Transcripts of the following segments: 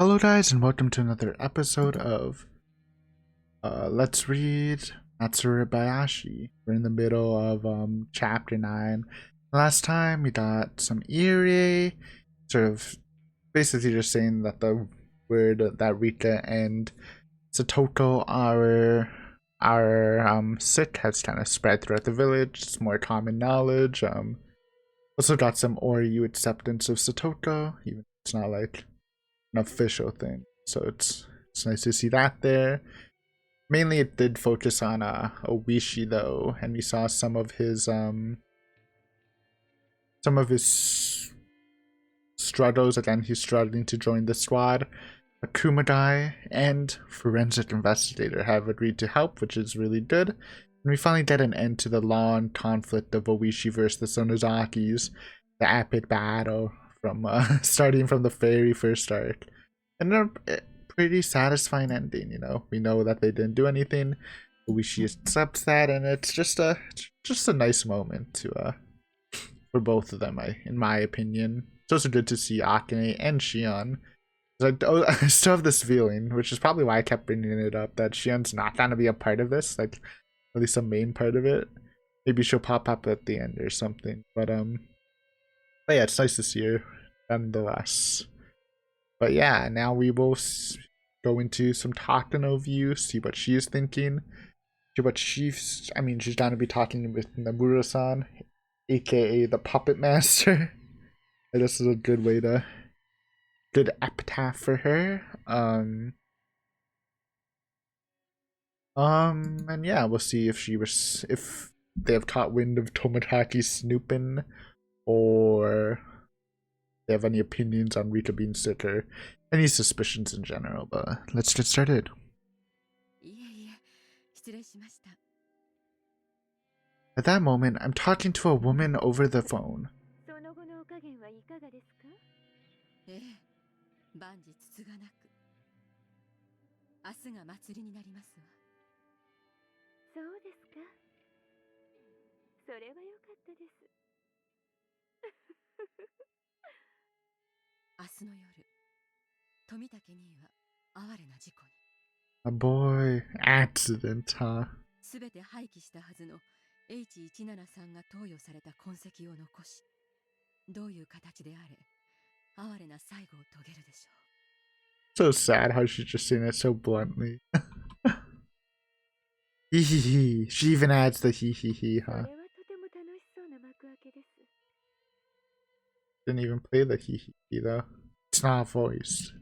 Hello guys and welcome to another episode of Let's Read Matsuribayashi. We're in the middle of chapter 9. Last time we got some Irie, sort of basically just saying that the word that Rika and Satoko are sick has kind of spread throughout the village. It's more common knowledge. Also got some Oryu acceptance of Satoko, even if it's not like an official thing. So it's nice to see that there. Mainly it did focus on Owishi though, and we saw some of his struggles. Again, he's struggling to join the squad. A Kumagai and forensic investigator have agreed to help, which is really good. And we finally get an end to the long conflict of Owishi versus the Sonozakis, the epic battle from starting from the very first arc. And a pretty satisfying ending, you know. We know that they didn't do anything. Owishi accepts that, and it's just a nice moment to for both of them, in my opinion. It's also good to see Akane and Shion. I still have this feeling, which is probably why I kept bringing it up, that Shion's not gonna be a part of this, like at least a main part of it. Maybe she'll pop up at the end or something. But yeah, it's nice to see her nonetheless. But yeah, now we will go into some Takano view, see what she's thinking. She's going to be talking with Nomura-san, aka the Puppet Master. This is a good way to, good epitaph for her. And yeah, we'll see if they have caught wind of Tomitake snooping, or they have any opinions on Rika being sick or any suspicions in general. But let's get started. At that moment, I'm talking to a woman over the phone. A boy accident, huh? So sad how she's just saying it so bluntly. Hee hee hee. She even adds the hee hee hee, huh? Didn't even play the hee hee hee though. It's not voiced.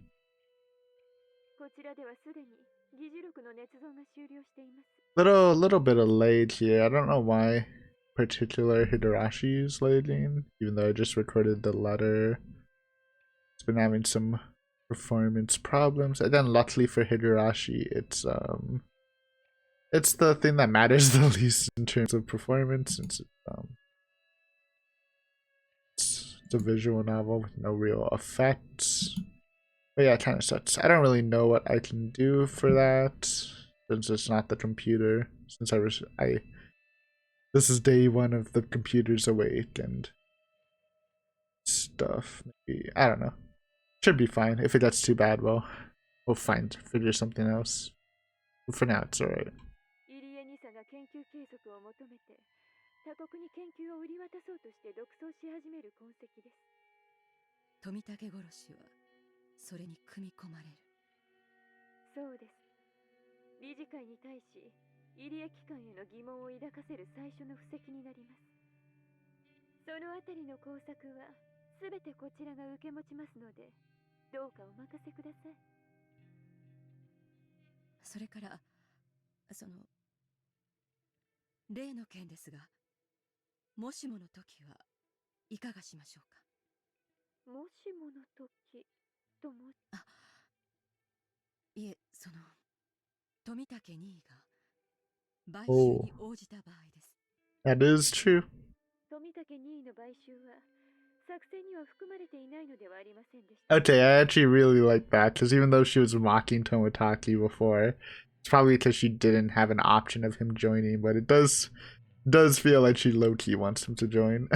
Little bit of late here. I don't know why particular Higurashi is lating, even though I just recorded the letter. It's been having some performance problems, and then luckily for Higurashi, it's the thing that matters the least in terms of performance, since it's a visual novel with no real effects. But yeah, it kind of sucks. I don't really know what I can do for that, since it's not the computer. Since this is day one of the computer's awake and stuff. Maybe, I don't know. Should be fine. If it gets too bad, well, we'll figure something else. But for now, it's alright. Oh, that is true. Okay, I actually really like that, because even though she was mocking Tomitake before, it's probably because she didn't have an option of him joining, but it does feel like she low-key wants him to join.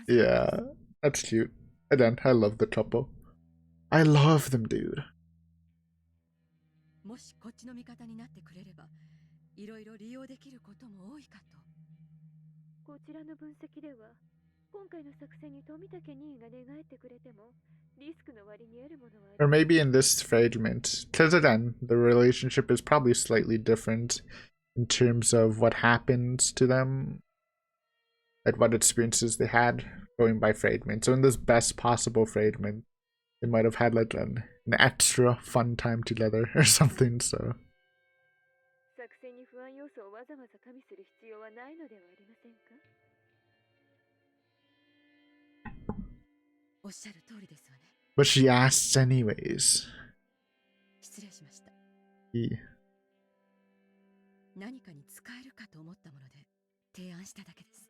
Yeah, that's cute. And then I love the couple. I love them, dude. もしこっちの味方になってくれれば、いろいろ利用できることも多いかと。こちらの分析では、今回の作戦に富武任意が寝返ってくれても、リスクの割に得るものはある。Or maybe in this fragment, because again, the relationship is probably slightly different in terms of what happens to them, like what experiences they had going by fragment. So in this best possible fragment, they might have had like an extra fun time together or something, so. 作戦に不安要素をわざわざ加味する必要はないのではありませんか？おっしゃる通りですわね。But she asks anyways. 失礼しました。いい。何かに使えるかと思ったもので提案しただけです。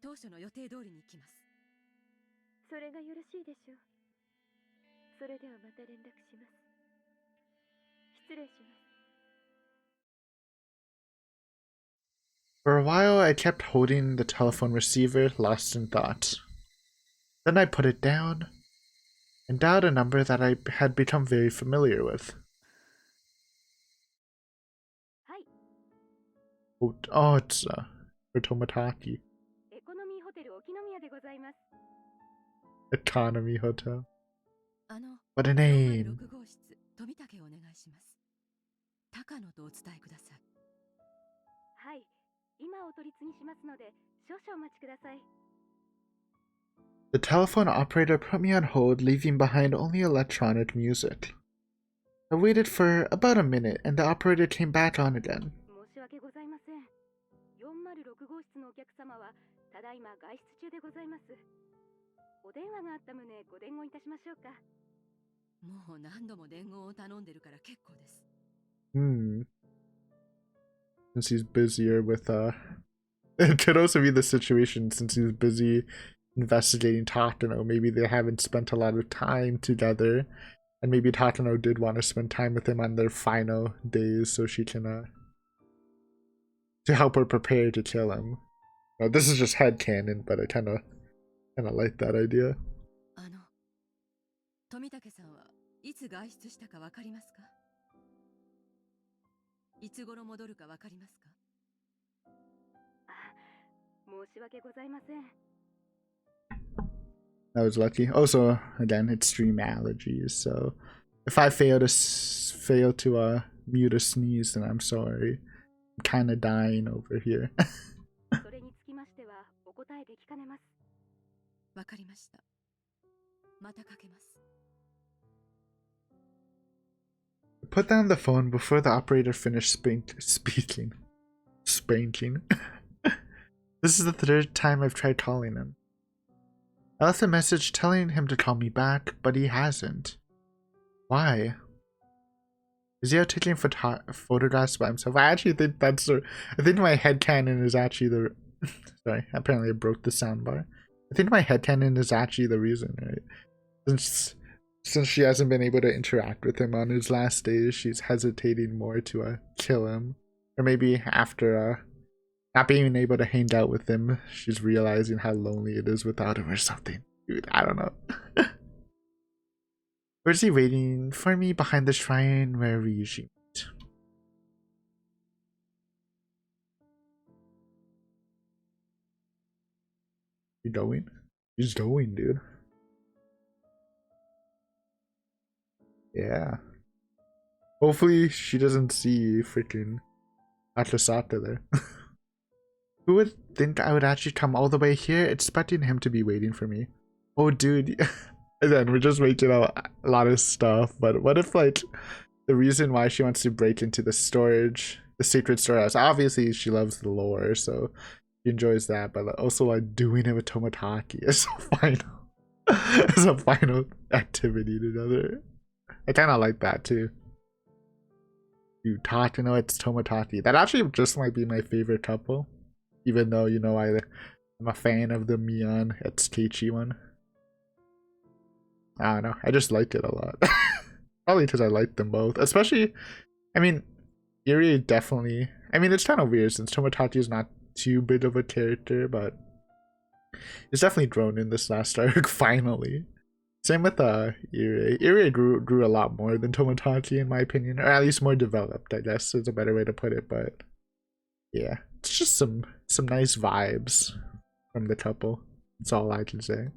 当初の予定通りに行きます。それがよろしいでしょう。それではまた連絡します。失礼します。For a while, I kept holding the telephone receiver, lost in thought. Then I put it down and dialed a number that I had become very familiar with. Hi. Oh, it's for Tomitake. Economy Hotel 沖宮でございます。Economy Hotel. What a name. 6号室、富武をお願いします。高野とお伝えください。はい、今お取り次ぎしますので、少々お待ちください。The telephone operator put me on hold, leaving behind only electronic music. I waited for about a minute, and the operator came back on again. 申し訳ございません。406号室のお客様はただいま外出中でございます。お電話があった旨ご伝言いたしましょうか。もう何度も伝言を頼んでるから結構です。Since he's busier with it could also be the situation since he's busy investigating Takano. Maybe they haven't spent a lot of time together, and maybe Takano did want to spend time with him on their final days so she can to help her prepare to kill him. Now, this is just headcanon, but I kind of like that idea. 富武さんはいつ外出したかわかりますか？いつ頃戻るかわかりますか？申し訳ございません。I was lucky. Also, again, extreme allergies, so if I fail to mute a sneeze, then I'm sorry. I'm kind of dying over here. それにつきましてはお答えできかねます。わかりました。またかけます。Put down the phone before the operator finished speaking. Spanking. This is the third time I've tried calling him. I left a message telling him to call me back, but he hasn't. Why? Is he out taking photographs by himself? I actually think that's I think my headcanon is actually the sorry, apparently I broke the soundbar. I think my headcanon is actually the reason, right? Since she hasn't been able to interact with him on his last days, she's hesitating more to kill him. Or maybe after not being able to hang out with him, she's realizing how lonely it is without him or something. Dude, I don't know. Where's he waiting for me behind the shrine where we usually meet? You going? He's going, dude. Yeah. Hopefully she doesn't see freaking Akasaka there. Who would think I would actually come all the way here expecting him to be waiting for me? Oh, dude. And then we're just making a lot of stuff. But what if, like, the reason why she wants to break into the sacred storehouse, obviously she loves the lore, so she enjoys that. But also, like, doing it with Tomitake as a final activity together. I kind of like that too. You Takano, it's Tomitake. That actually just might be my favorite couple. Even though, you know, I'm a fan of the Mion, it's Keiichi one. I don't know. I just liked it a lot. Probably because I liked them both. Especially, I mean, Yuri definitely... I mean, it's kind of weird since Tomitake is not too big of a character, but It's definitely grown in this last arc, finally. Same with Irie. Irie grew a lot more than Tomitake in my opinion, or at least more developed, I guess is a better way to put it, but yeah. It's just some nice vibes from the couple. That's all I can say.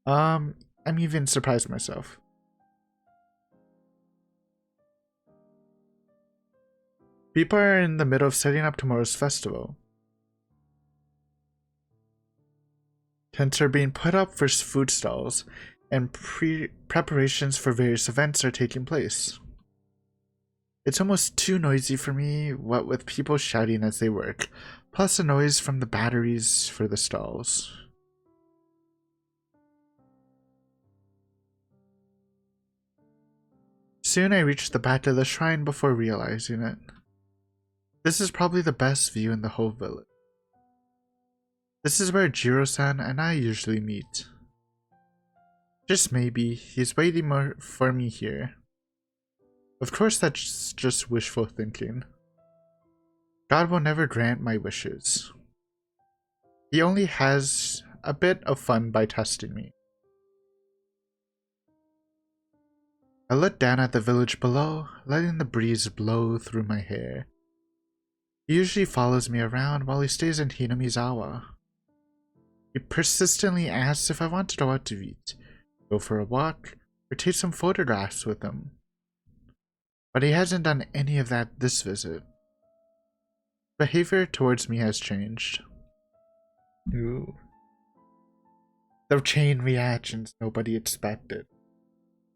I'm even surprised myself. People are in the middle of setting up tomorrow's festival. Tents are being put up for food stalls, and preparations for various events are taking place. It's almost too noisy for me, what with people shouting as they work, plus the noise from the batteries for the stalls. Soon I reached the back of the shrine before realizing it. This is probably the best view in the whole village. This is where Jiro-san and I usually meet. Just maybe, he's waiting for me here. Of course that's just wishful thinking. God will never grant my wishes. He only has a bit of fun by testing me. I look down at the village below, letting the breeze blow through my hair. He usually follows me around while he stays in Hinamizawa. He persistently asks if I want to go out to eat, go for a walk, or take some photographs with him. But he hasn't done any of that this visit. Behavior towards me has changed. Ooh. The chain reactions nobody expected.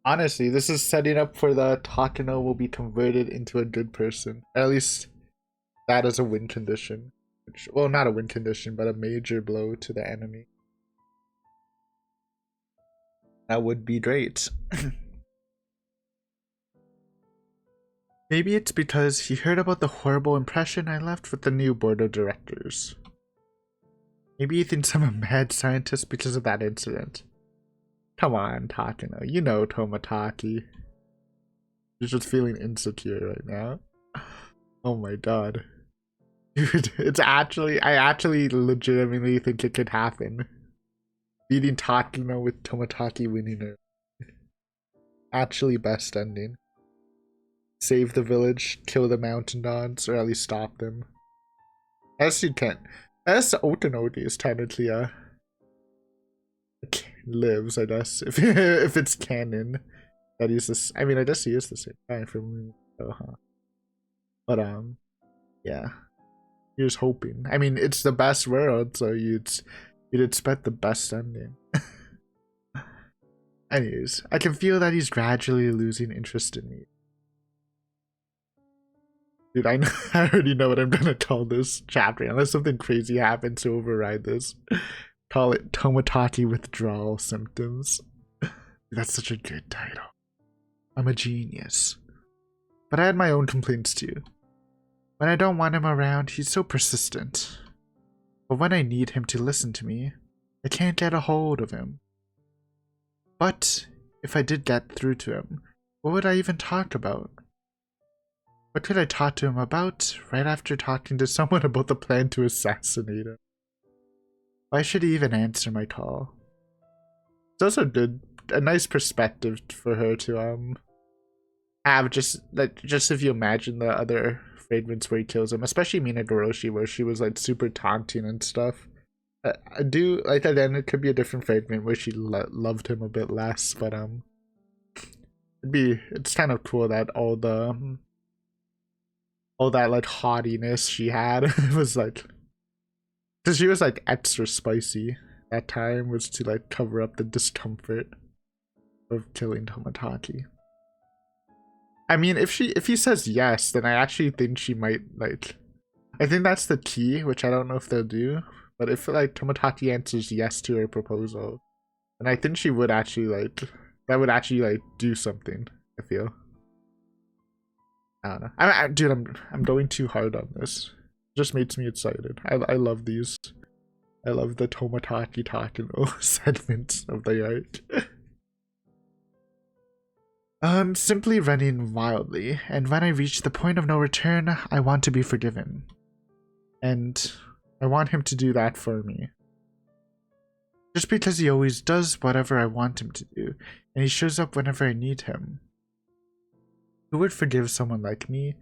Honestly, this is setting up for the Takano will be converted into a good person. At least that is a win condition. Well, not a win condition, but a major blow to the enemy. That would be great. Maybe it's because he heard about the horrible impression I left with the new board of directors. Maybe he thinks I'm a mad scientist because of that incident. Come on, Takano, you know Tomitake. You're just feeling insecure right now. Oh my god. Dude, I actually legitimately think it could happen. Beating Takano with Tomitake winning it. Actually best ending. Save the village, kill the mountain dogs, or at least stop them. As you can. As Otonodi is technically lives, I guess. If it's canon. That he's this, I mean I guess he is the same guy from But yeah. Here's hoping. I mean, it's the best world, so you'd expect the best ending. Anyways, I can feel that he's gradually losing interest in me. Dude, I already know what I'm gonna call this chapter, unless something crazy happens to override this. Call it Tomitake Withdrawal Symptoms. That's such a good title. I'm a genius. But I had my own complaints too. When I don't want him around, he's so persistent. But when I need him to listen to me, I can't get a hold of him. But if I did get through to him, what would I even talk about? What could I talk to him about right after talking to someone about the plan to assassinate him? Why should he even answer my call? It's also a nice perspective for her to have, just if you imagine the other fragments where he kills him, especially Minagoroshi, where she was like super taunting and stuff. I do like that. Then it could be a different fragment where she loved him a bit less, but it's kind of cool that all that like haughtiness she had was like, because she was like extra spicy that time, was to like cover up the discomfort of killing Tomitake. I mean, if he says yes, then I actually think she might, like, I think that's the key, which I don't know if they'll do, but if like Tomitake answers yes to her proposal, then I think she would actually like, that would actually like do something, I feel. I don't know. Dude, I'm going too hard on this. It just makes me excited. I love these. I love the Tomitake Takano segments of the arc. I'm simply running wildly, and when I reach the point of no return, I want to be forgiven. And I want him to do that for me. Just because he always does whatever I want him to do, and he shows up whenever I need him. Who would forgive someone like me?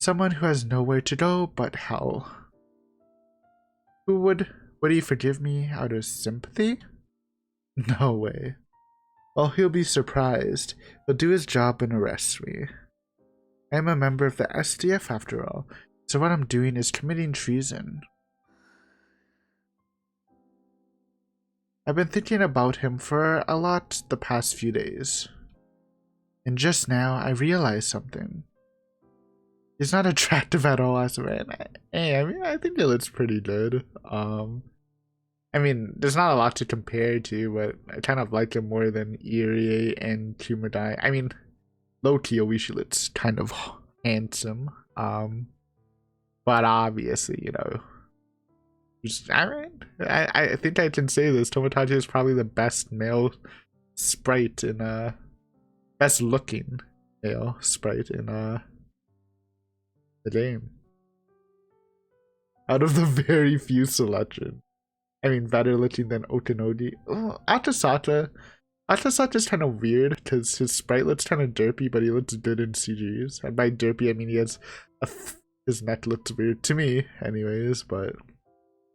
Someone who has nowhere to go but hell. Would he forgive me out of sympathy? No way. Well, he'll be surprised. He'll do his job and arrest me. I am a member of the SDF after all, so what I'm doing is committing treason. I've been thinking about him for a lot the past few days. And just now, I realized something. He's not attractive at all as a man. Hey, I mean, I think he looks pretty good. I mean, there's not a lot to compare to, but I kind of like him more than Irie and Kumadai. I mean, low-key, Oishi looks kind of handsome. But obviously, you know, I think I can say this. Tomitake is probably the best male sprite in best looking male sprite in the game. Out of the very few selection. I mean, better looking than Okanodi. Oh, Atasata's kind of weird because his sprite looks kind of derpy, but he looks good in CGs. And by derpy, I mean he has his neck looks weird to me, anyways. But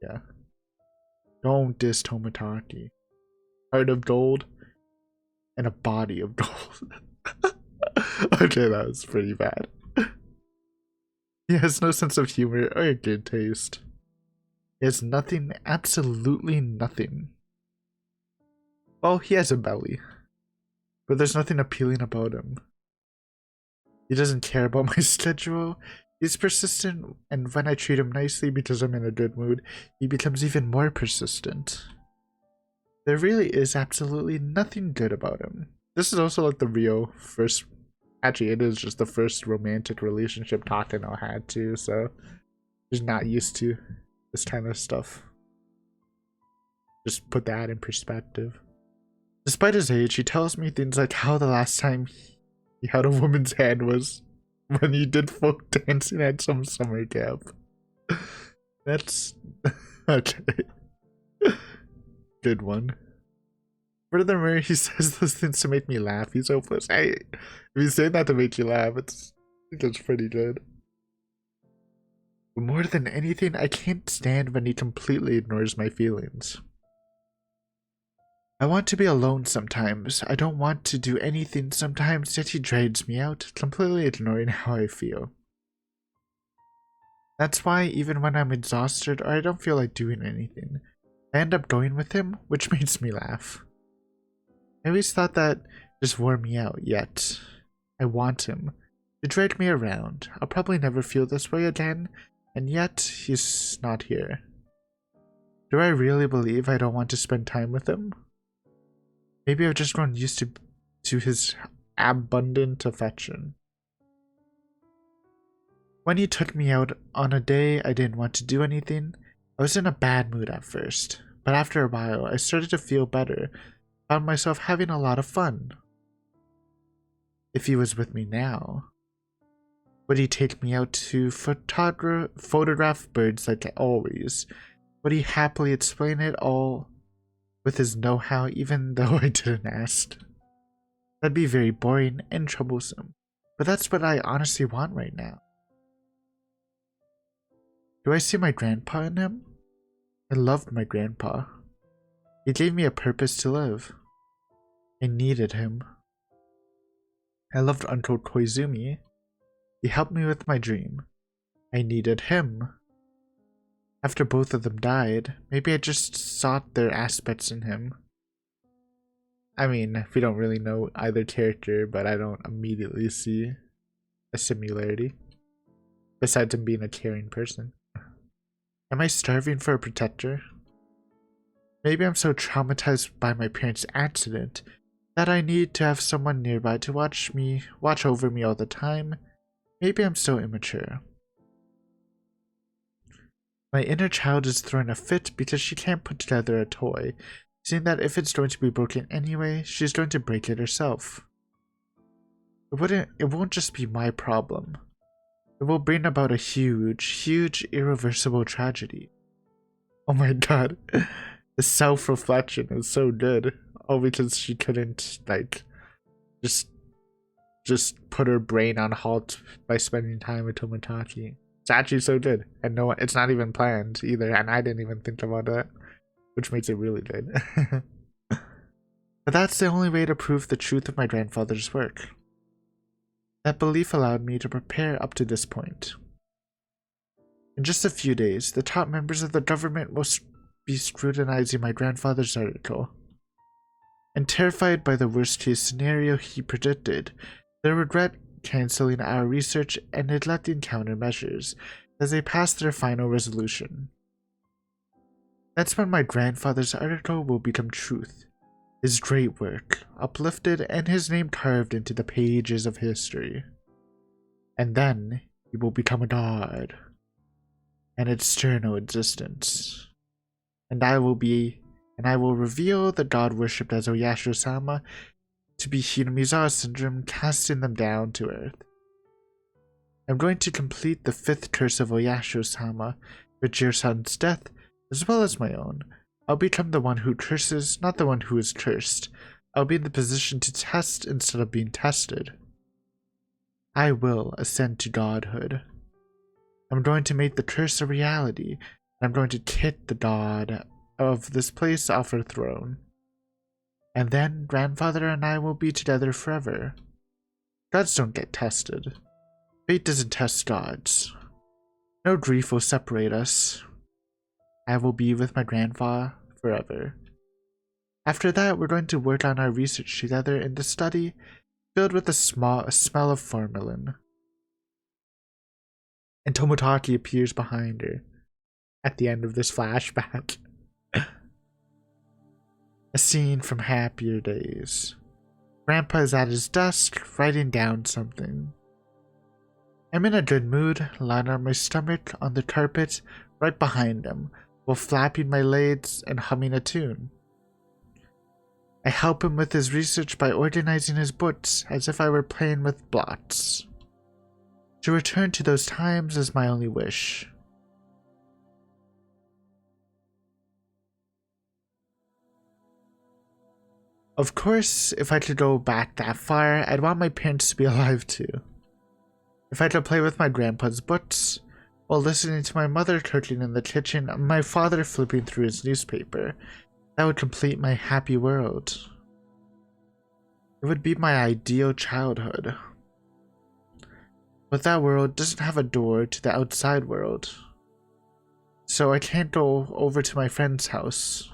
yeah, don't diss Tomitake. Heart of gold and a body of gold. Okay, that was pretty bad. He has no sense of humor or good taste. He has nothing, absolutely nothing. Well, he has a belly, but there's nothing appealing about him. He doesn't care about my schedule. He's persistent, and when I treat him nicely because I'm in a good mood, he becomes even more persistent. There really is absolutely nothing good about him. This is also like the real first, actually it is just the first romantic relationship Takano had too, so he's not used to this kind of stuff. Just put that in perspective. Despite his age, he tells me things like how the last time he had a woman's hand was when he did folk dancing at some summer camp. That's okay. Good one. Furthermore, he says those things to make me laugh. He's hopeless. Hey, if he's saying that to make you laugh, I think it's pretty good. But more than anything, I can't stand when he completely ignores my feelings. I want to be alone sometimes. I don't want to do anything sometimes, yet he drags me out, completely ignoring how I feel. That's why even when I'm exhausted or I don't feel like doing anything, I end up going with him, which makes me laugh. I always thought that just wore me out, yet I want him to drag me around. I'll probably never feel this way again, and yet he's not here. Do I really believe I don't want to spend time with him? Maybe I've just grown used to his abundant affection. When he took me out on a day I didn't want to do anything, I was in a bad mood at first, but after a while I started to feel better, found myself having a lot of fun. If he was with me now, would he take me out to photograph birds like always? Would he happily explain it all with his know-how even though I didn't ask? That'd be very boring and troublesome, but that's what I honestly want right now. Do I see my grandpa in him? I loved my grandpa. He gave me a purpose to live. I needed him. I loved Uncle Koizumi. He helped me with my dream. I needed him. After both of them died, maybe I just sought their aspects in him. I mean, we don't really know either character, but I don't immediately see a similarity. Besides him being a caring person. Am I starving for a protector? Maybe I'm so traumatized by my parents' accident that I need to have someone nearby to watch over me all the time. Maybe I'm so immature. My inner child is throwing a fit because she can't put together a toy, seeing that if it's going to be broken anyway, she's going to break it herself. It won't just be my problem. It will bring about a huge, irreversible tragedy. Oh my god. The self-reflection is so good. All because she couldn't, like, just put her brain on halt by spending time with Tomitake. It's actually so good. And no, it's not even planned either, and I didn't even think about that, which makes it really good. But that's the only way to prove the truth of my grandfather's work. That belief allowed me to prepare up to this point. In just a few days, the top members of the government will be scrutinizing my grandfather's article. And terrified by the worst-case scenario he predicted, they regret canceling our research and neglecting countermeasures as they pass their final resolution. That's when my grandfather's article will become truth, his great work uplifted and his name carved into the pages of history. And then he will become a god, an external existence. And I will reveal the god worshipped as Oyasho-sama to be Hinamizawa syndrome, casting them down to earth. I'm going to complete the 5th curse of Oyasho-sama with Jiro-san's death, as well as my own. I'll become the one who curses, not the one who is cursed. I'll be in the position to test instead of being tested. I will ascend to godhood. I'm going to make the curse a reality, and I'm going to kick the god of this place off her throne. And then grandfather and I will be together forever. Gods don't get tested. Fate doesn't test gods. No grief will separate us. I will be with my grandfather forever. After that, we're going to work on our research together in the study filled with a smell of formalin. And Tomitake appears behind her at the end of this flashback. A scene from happier days. Grandpa is at his desk, writing down something. I'm in a good mood, lying on my stomach on the carpet right behind him, while flapping my legs and humming a tune. I help him with his research by organizing his books as if I were playing with blocks. To return to those times is my only wish. Of course, if I could go back that far, I'd want my parents to be alive too. If I could play with my grandpa's books, while listening to my mother cooking in the kitchen and my father flipping through his newspaper, that would complete my happy world. It would be my ideal childhood. But that world doesn't have a door to the outside world. So I can't go over to my friend's house.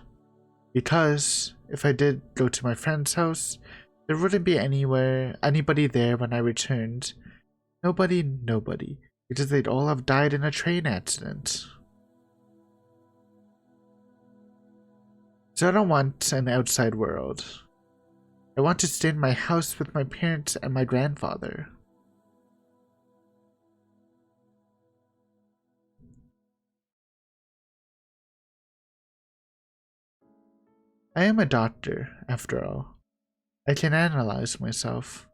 Because if I did go to my friend's house, there wouldn't be anybody there when I returned. Nobody, because they'd all have died in a train accident. So I don't want an outside world. I want to stay in my house with my parents and my grandfather. I am a doctor, after all. I can analyze myself.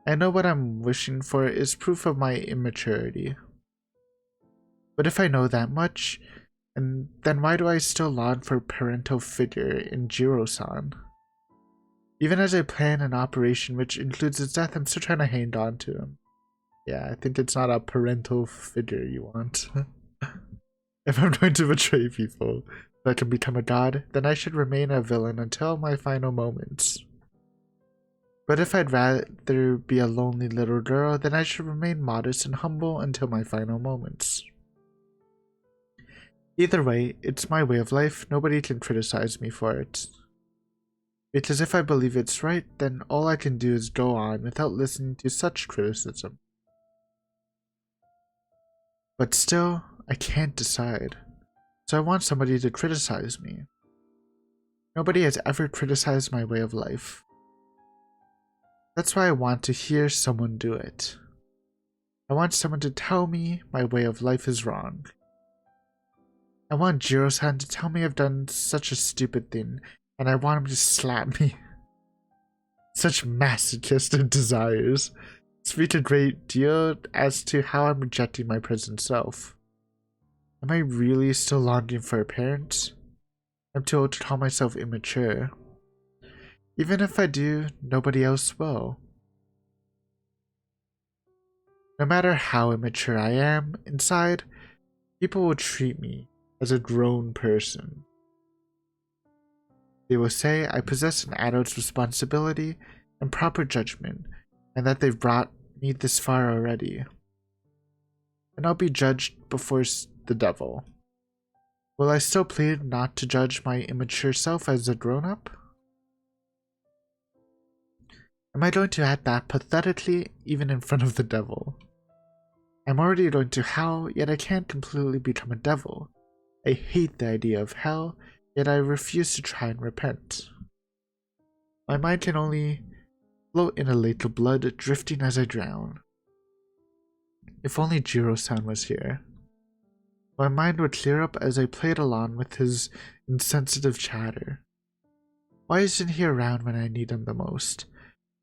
I know what I'm wishing for is proof of my immaturity. But if I know that much, then why do I still long for a parental figure in Jiro-san? Even as I plan an operation which includes his death, I'm still trying to hang on to him. Yeah, I think it's not a parental figure you want. If I'm going to betray people so I can become a god, then I should remain a villain until my final moments. But if I'd rather be a lonely little girl, then I should remain modest and humble until my final moments. Either way, it's my way of life. Nobody can criticize me for it. Because if I believe it's right, then all I can do is go on without listening to such criticism. But still, I can't decide. So I want somebody to criticize me. Nobody has ever criticized my way of life. That's why I want to hear someone do it. I want someone to tell me my way of life is wrong. I want Jiro-san to tell me I've done such a stupid thing, and I want him to slap me. Such masochistic desires speak a great deal as to how I'm rejecting my present self. Am I really still longing for a parent? I'm too old to call myself immature. Even if I do, nobody else will. No matter how immature I am, inside, people will treat me as a grown person. They will say I possess an adult's responsibility and proper judgment, and that they've brought me this far already. And I'll be judged before the devil. Will I still plead not to judge my immature self as a grown-up? Am I going to act that pathetically even in front of the devil? I'm already going to hell, yet I can't completely become a devil. I hate the idea of hell, yet I refuse to try and repent. My mind can only float in a lake of blood, drifting as I drown. If only Jiro-san was here. My mind would clear up as I played along with his insensitive chatter. Why isn't he around when I need him the most?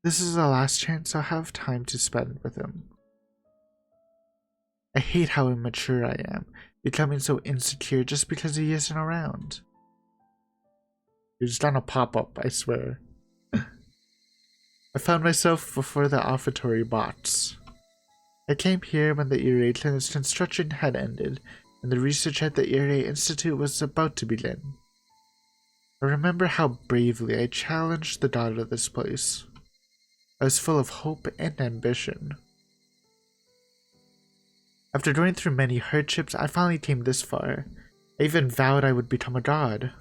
This is the last chance I'll have time to spend with him. I hate how immature I am, becoming so insecure just because he isn't around. You're just gonna pop up, I swear. I found myself before the offertory box. I came here when the Irie Clinic's construction had ended, and the research at the Irie Institute was about to begin. I remember how bravely I challenged the god of this place. I was full of hope and ambition. After going through many hardships, I finally came this far. I even vowed I would become a god.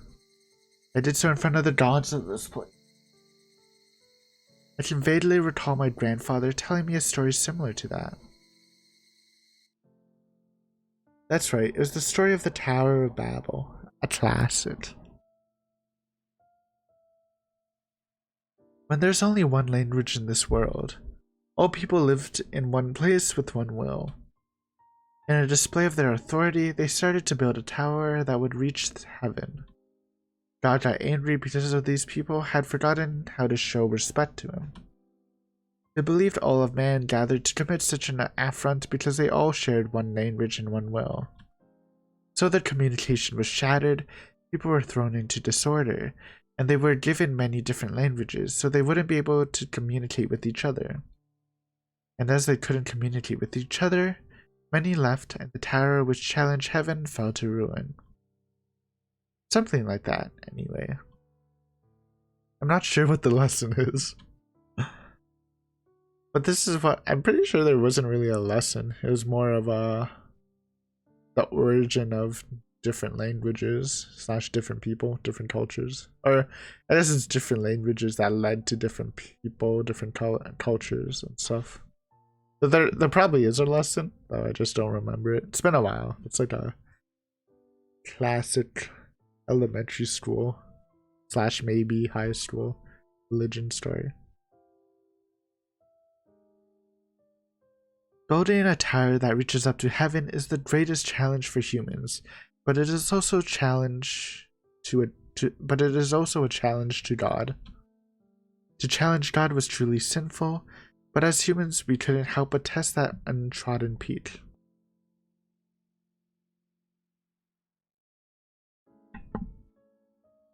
I did so in front of the gods of this place. I can vaguely recall my grandfather telling me a story similar to that. That's right, it was the story of the Tower of Babel, a classic. When there's only one language in this world, all people lived in one place with one will. In a display of their authority, they started to build a tower that would reach heaven. God got angry because of these people had forgotten how to show respect to him. He believed all of man gathered to commit such an affront because they all shared one language and one will. So their communication was shattered, people were thrown into disorder, and they were given many different languages, so they wouldn't be able to communicate with each other. And as they couldn't communicate with each other, many left, and the tower which challenged heaven fell to ruin. Something like that, anyway. I'm not sure what the lesson is. But this is what I'm pretty sure there wasn't really a lesson. It was more of the origin of different languages / different people, different cultures. Or I guess it's different languages that led to different people, different cultures and stuff. But there probably is a lesson, though I just don't remember it. It's been a while. It's like a classic elementary school / maybe high school religion story. Building a tower that reaches up to heaven is the greatest challenge for humans, but it is also a challenge to God. To challenge God was truly sinful, but as humans we couldn't help but test that untrodden peak.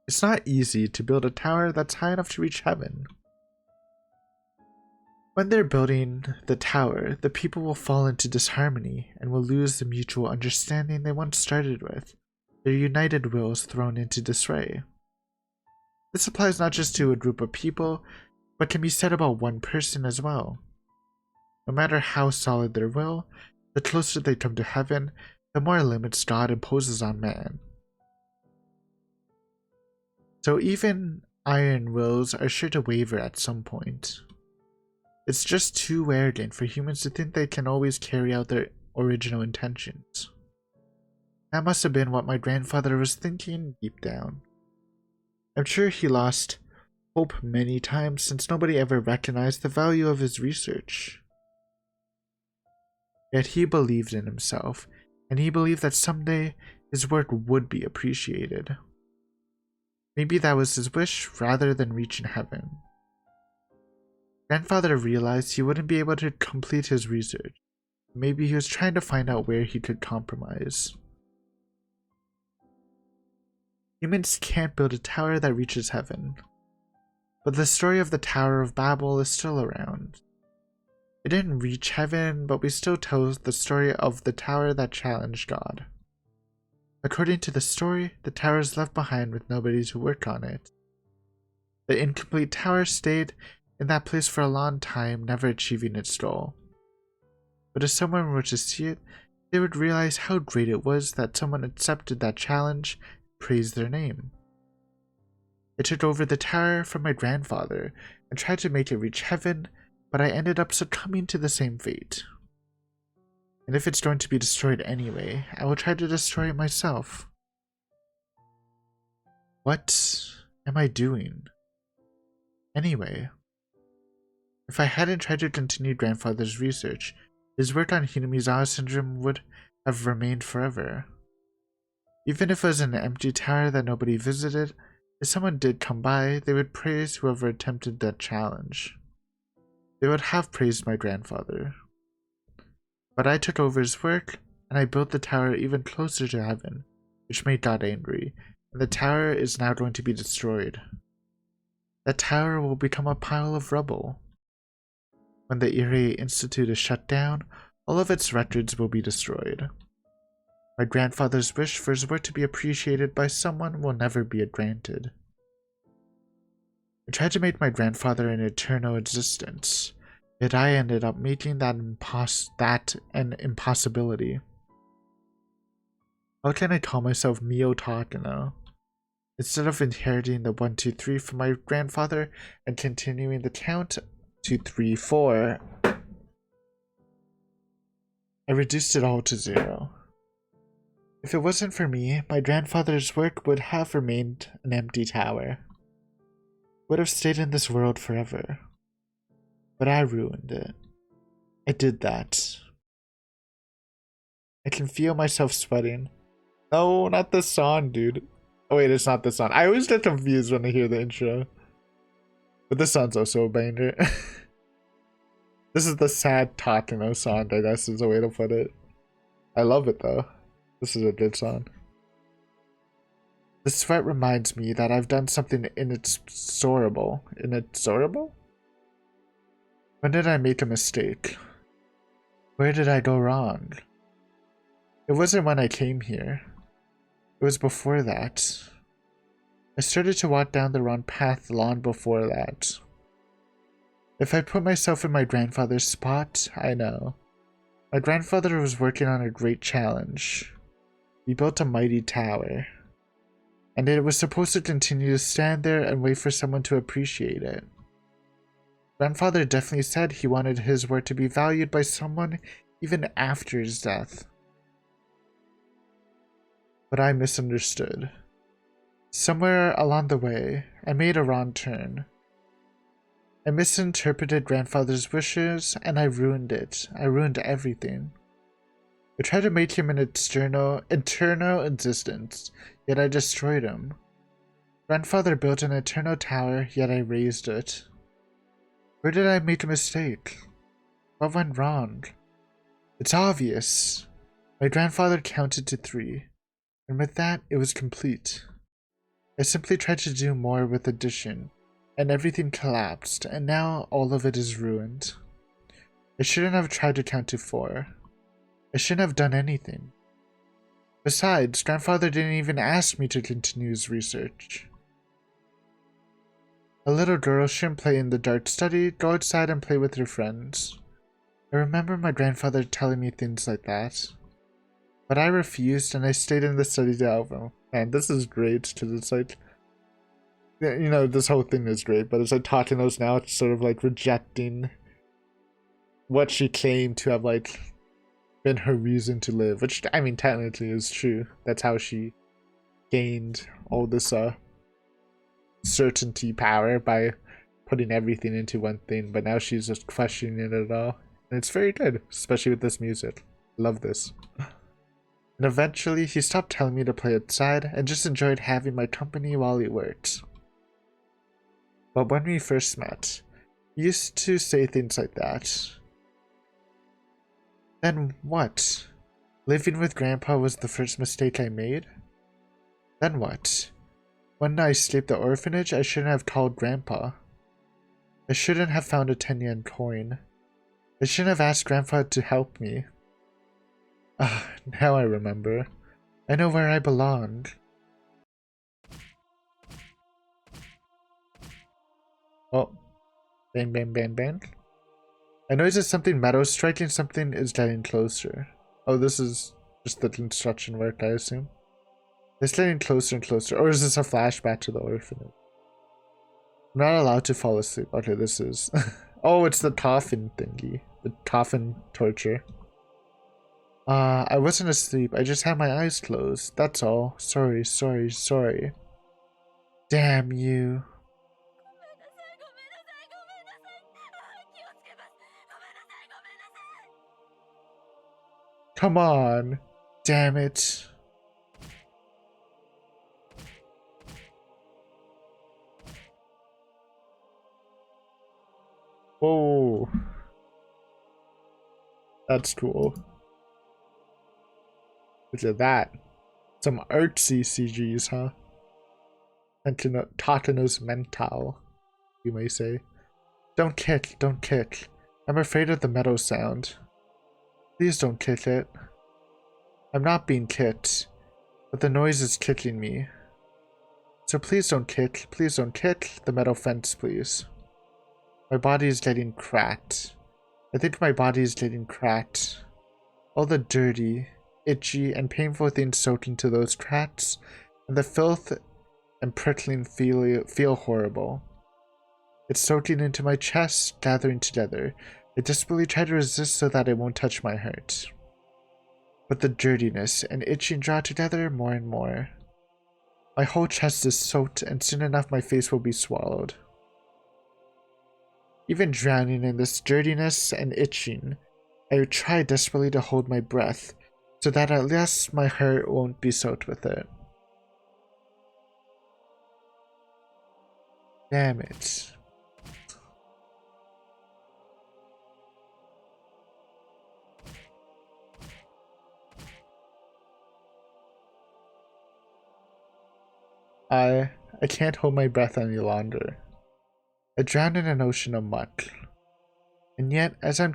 It's not easy to build a tower that's high enough to reach heaven. When they're building the tower, the people will fall into disharmony and will lose the mutual understanding they once started with, their united wills thrown into disarray. This applies not just to a group of people, but can be said about one person as well. No matter how solid their will, the closer they come to heaven, the more limits God imposes on man. So even iron wills are sure to waver at some point. It's just too arrogant for humans to think they can always carry out their original intentions. That must have been what my grandfather was thinking deep down. I'm sure he lost hope many times since nobody ever recognized the value of his research. Yet he believed in himself, and he believed that someday his work would be appreciated. Maybe that was his wish rather than reaching heaven. Grandfather realized he wouldn't be able to complete his research. Maybe he was trying to find out where he could compromise. Humans can't build a tower that reaches heaven. But the story of the Tower of Babel is still around. It didn't reach heaven, but we still tell the story of the tower that challenged God. According to the story, the tower is left behind with nobody to work on it. The incomplete tower stayed in that place for a long time, never achieving its goal. But if someone were to see it, they would realize how great it was that someone accepted that challenge and praised their name. I took over the tower from my grandfather and tried to make it reach heaven, but I ended up succumbing to the same fate. And if it's going to be destroyed anyway, I will try to destroy it myself. What am I doing? Anyway, if I hadn't tried to continue grandfather's research, his work on Hinamizawa syndrome would have remained forever. Even if it was an empty tower that nobody visited, if someone did come by, they would praise whoever attempted that challenge. They would have praised my grandfather. But I took over his work, and I built the tower even closer to heaven, which made God angry, and the tower is now going to be destroyed. That tower will become a pile of rubble. When the Irie Institute is shut down, all of its records will be destroyed. My grandfather's wish for his work to be appreciated by someone will never be granted. I tried to make my grandfather an eternal existence, yet I ended up making that an impossibility. How can I call myself Mio Takano? Instead of inheriting the 1, 2, 3 from my grandfather and continuing the count 2, 3, 4, I reduced it all to 0. If it wasn't for me, my grandfather's work would have remained an empty tower. Would have stayed in this world forever. But I ruined it. I did that. I can feel myself sweating. No, not this song, dude. Oh wait, it's not this song. I always get confused when I hear the intro. But this song's also a banger. This is the sad Takano song, I guess is a way to put it. I love it though. This is a good song. The sweat reminds me that I've done something inexorable. Inexorable? When did I make a mistake? Where did I go wrong? It wasn't when I came here. It was before that. I started to walk down the wrong path long before that. If I put myself in my grandfather's spot, I know. My grandfather was working on a great challenge. We built a mighty tower. And it was supposed to continue to stand there and wait for someone to appreciate it. Grandfather definitely said he wanted his work to be valued by someone even after his death. But I misunderstood. Somewhere along the way, I made a wrong turn. I misinterpreted grandfather's wishes and I ruined it. I ruined everything. I tried to make him an eternal existence, yet I destroyed him. Grandfather built an eternal tower, yet I raised it. Where did I make a mistake? What went wrong? It's obvious. My grandfather counted to 3, and with that, it was complete. I simply tried to do more with addition, and everything collapsed, and now all of it is ruined. I shouldn't have tried to count to 4. I shouldn't have done anything. Besides, grandfather didn't even ask me to continue his research. A little girl shouldn't play in the dark study, go outside and play with your friends. I remember my grandfather telling me things like that. But I refused and I stayed in the study to help him. Man, this is great, because it's like, you know, this whole thing is great, but it's like Takano's now sort of like rejecting what she claimed to have like been her reason to live, which I mean technically is true. That's how she gained all this certainty power, by putting everything into one thing, but now she's just questioning it all. And it's very good, especially with this music. Love this. And eventually he stopped telling me to play outside and just enjoyed having my company while he worked. But when we first met, he used to say things like that. Then what? Living with Grandpa was the first mistake I made? Then what? When I escaped the orphanage, I shouldn't have told Grandpa. I shouldn't have found a 10-yen coin. I shouldn't have asked Grandpa to help me. Ah, now I remember. I know where I belong. Oh. Bang, bang, bang, bang. I noticed that something metal striking something is getting closer. Oh, this is just the construction work, I assume. It's getting closer and closer. Or is this a flashback to the orphanage? I'm not allowed to fall asleep. Okay, this is... oh, it's the coffin thingy. The coffin torture. I wasn't asleep. I just had my eyes closed. That's all. Sorry, sorry, sorry. Damn you. Come on. Damn it. Whoa. That's cool. Look at that. Some artsy CGs, huh? And Takano's mental, you may say. Don't kick, don't kick. I'm afraid of the metal sound. Please don't kick it. I'm not being kicked, but the noise is kicking me. So please don't kick the metal fence, please. My body is getting cracked. I think my body is getting cracked. All the dirty, itchy, and painful things soaked into those cracks, and the filth and prickling feel horrible. It's soaking into my chest, gathering together. I desperately try to resist so that it won't touch my heart. But the dirtiness and itching draw together more and more. My whole chest is soaked, and soon enough my face will be swallowed. Even drowning in this dirtiness and itching, I would try desperately to hold my breath, so that at least my heart won't be soaked with it. Damn it. I can't hold my breath any longer. I drown in an ocean of muck. And yet, as I'm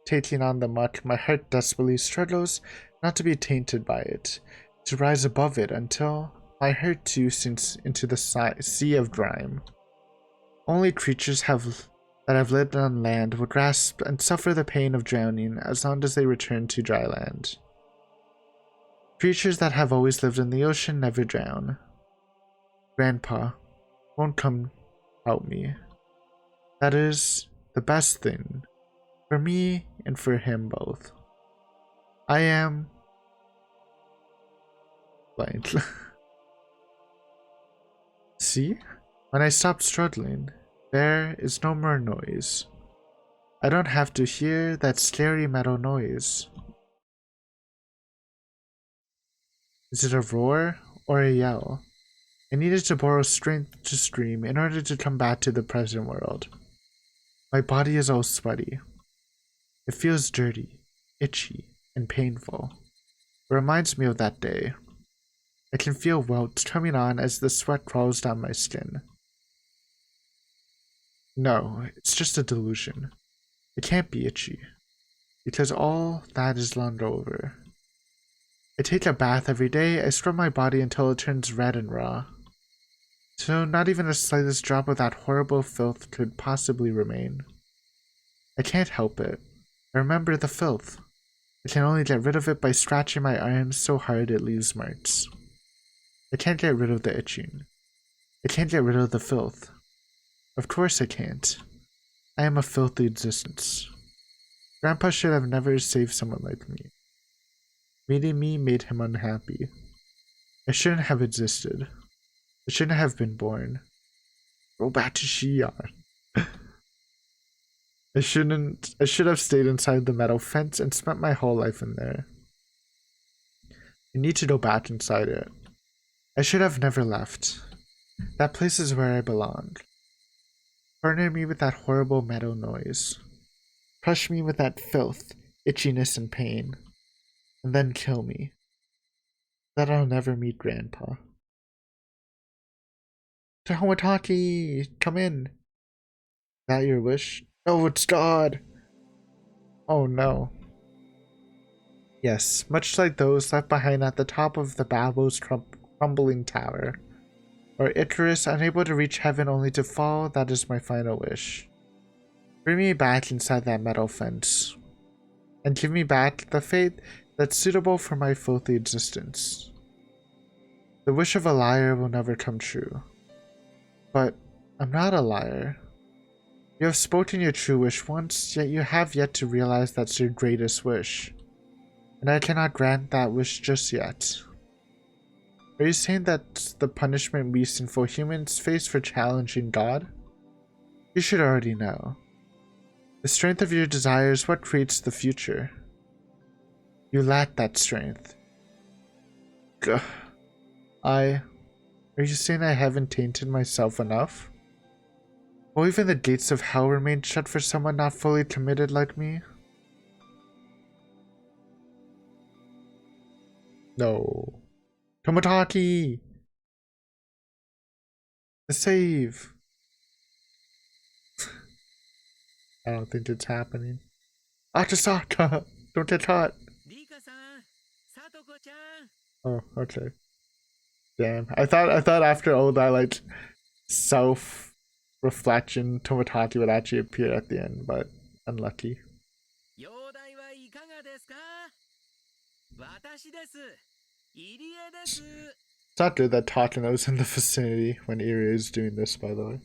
taking on the muck, my heart desperately struggles not to be tainted by it, to rise above it until my heart too sinks into the sea of grime. Only creatures that have lived on land will grasp and suffer the pain of drowning as long as they return to dry land. Creatures that have always lived in the ocean never drown. Grandpa won't come help me. That is the best thing for me and for him both. I am blank. See? When I stop struggling, there is no more noise. I don't have to hear that scary metal noise. Is it a roar or a yell? I needed to borrow strength to scream in order to come back to the present world. My body is all sweaty. It feels dirty, itchy, and painful. It reminds me of that day. I can feel welts coming on as the sweat crawls down my skin. No, it's just a delusion. It can't be itchy, because all that is long over. I take a bath every day. I scrub my body until it turns red and raw. So not even the slightest drop of that horrible filth could possibly remain. I can't help it. I remember the filth. I can only get rid of it by scratching my arms so hard it leaves marks. I can't get rid of the itching. I can't get rid of the filth. Of course I can't. I am a filthy existence. Grandpa should have never saved someone like me. Meeting me made him unhappy. I shouldn't have existed. I shouldn't have been born. Go back to Shion. I should have stayed inside the metal fence and spent my whole life in there. I need to go back inside it. I should have never left. That place is where I belong. Partner me with that horrible metal noise. Crush me with that filth, itchiness, and pain. And then kill me. That I'll never meet Grandpa. Tomitake, come in. Is that your wish? Oh, it's God. Oh no. Yes, much like those left behind at the top of the Babel's crumbling tower. Or Icarus, unable to reach heaven only to fall, that is my final wish. Bring me back inside that metal fence. And give me back the fate that's suitable for my filthy existence. The wish of a liar will never come true. But I'm not a liar. You have spoken your true wish once, yet you have yet to realize that's your greatest wish. And I cannot grant that wish just yet. Are you saying that's the punishment we sinful humans face for challenging God? You should already know. The strength of your desire is what creates the future. You lack that strength. Gah. Are you saying I haven't tainted myself enough? Will even the gates of hell remain shut for someone not fully committed like me? No. Tomitake! The save! I don't think it's happening. Akasaka! Don't get caught! Oh, okay. Damn. I thought after all that, like, self-reflection, Tomitake would actually appear at the end, but unlucky. It's not good that Takano's in the vicinity when Irie is doing this, by the way.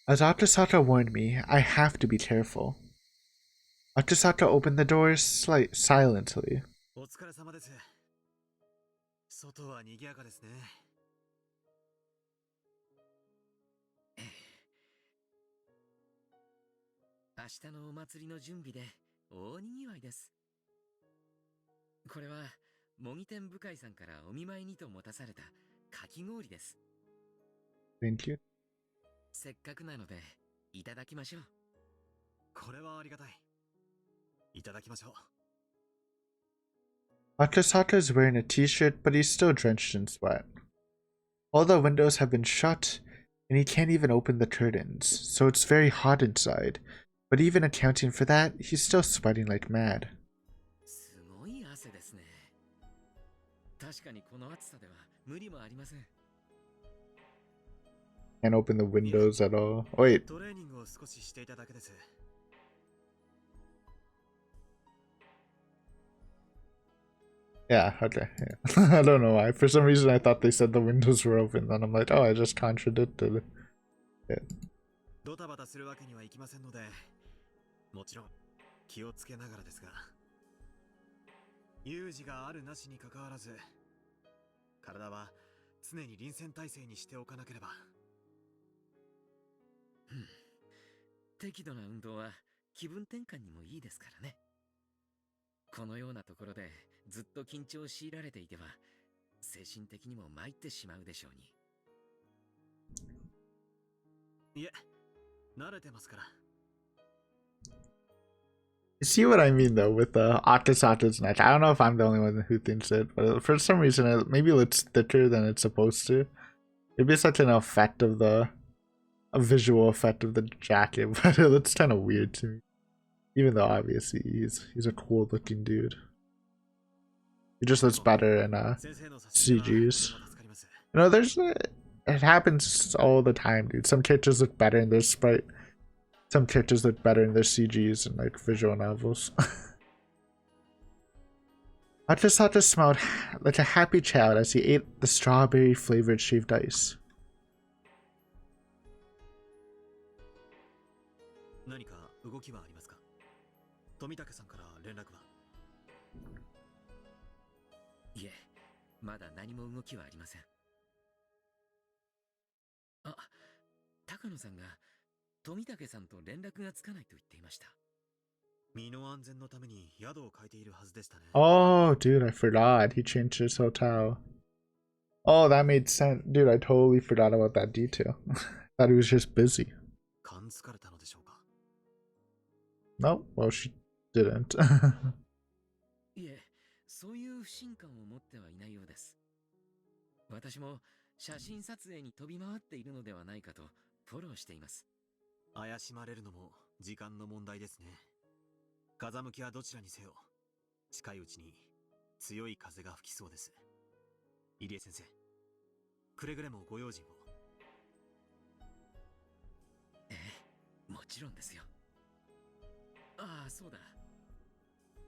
As Akasaka warned me, I have to be careful. Akasaka opened the doors silently. お疲れ様です。外は賑やかですね。明日のお祭りの準備で大にぎわいです。これは模擬店部会さんからお見舞いにと持たされたかき氷です。Thank you. せっかくなのでいただきましょう。これはありがたい。いただきましょう。 Akasaka is wearing a t-shirt, but he's still drenched in sweat. All the windows have been shut, and he can't even open the curtains, so it's very hot inside. But even accounting for that, he's still sweating like mad. すごい汗ですね。確かにこの暑さでは無理もありません。Can't open the windows at all. Wait. トレーニングを少ししていただけです。 Yeah, okay. Yeah. I don't know why. For some reason I thought they said the windows were open, then I'm like, oh, I just contradicted. Yeah. ドタバタするわけにはいきませんので、もちろん気をつけながらですが、有事があるなしに関わらず、体は常に臨戦態勢にしておかなければ。適度な運動は気分転換にもいいですからね。このようなところでずっと緊張を強いられていては、精神的にも参ってしまうでしょうに。いえ、慣れてますから。 You see what I mean though with the Akasaka's neck? I don't know if I'm the only one who thinks it, but for some reason maybe it looks thicker than it's supposed to. Maybe it's like an effect of a visual effect of the jacket, but it looks kind of weird to me. Even though obviously he's a cool looking dude. He just looks better in CGs. You know, it happens all the time, dude. Some characters look better in their sprite. Some characters look better in their CGs and like visual novels. Akasaka smiled like a happy child as he ate the strawberry flavored shaved ice. 何か動きはありますか？富武さんから連絡は？いえ、まだ何も動きはありません。あ、高野さんが富武さんと連絡がつかないと言っていました。身の安全のために宿を変えているはずでしたね。Oh, dude, I forgot. He changed his hotel. Oh, that made sense. Dude, I totally forgot about that detail. Thought he was just busy. 感づかれたのでしょうか？ No, well, she didn't. いえ、そういう不信感を持ってはいないようです。私も写真撮影に飛び回っているのではないかとフォローしています。怪しまれるのも時間の問題ですね。風向きはどちらにせよ、近いうちに強い風が吹きそうです。入江先生、くれぐれもご用心を。ええ、もちろんですよ。ああ、そうだ。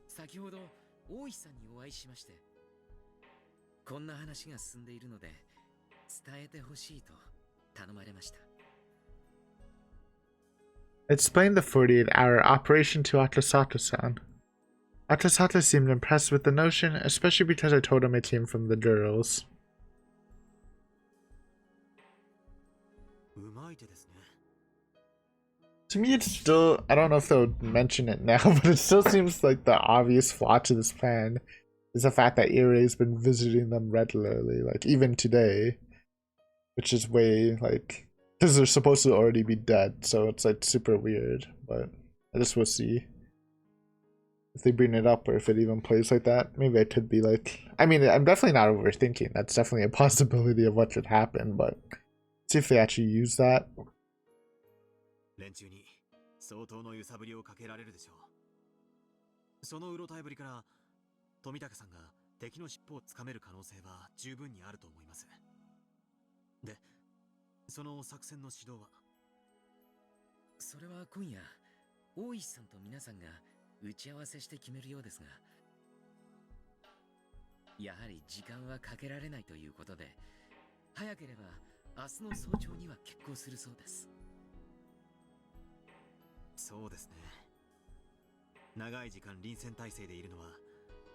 先ほど大石さんにお会いしまして、こんな話が進んでいるので伝えてほしいと頼まれました。Explain the 48-hour operation to Atasato-san. Atasato seemed impressed with the notion, especially because I told him it came from the girls. うまい手ですね。 To me, it's still, I don't know if they'll mention it now, but it still seems like the obvious flaw to this plan is the fact that Irai's been visiting them regularly, like even today, which is way, like, because they're supposed to already be dead, so it's like super weird, but I just will see if they bring it up or if it even plays like that. Maybe I could be like, I mean, I'm definitely not overthinking, that's definitely a possibility of what could happen, but see if they actually use that. 連中に相当の揺さぶりをかけられるでしょう。そのうろたえぶりから富武さんが敵の尻尾をつかめる可能性は十分にあると思います。で、その作戦の指導は？それは今夜大石さんと皆さんが打ち合わせして決めるようですが、やはり時間はかけられないということで、早ければ明日の早朝には決行するそうです。そうですね。長い時間臨戦態勢でいるのは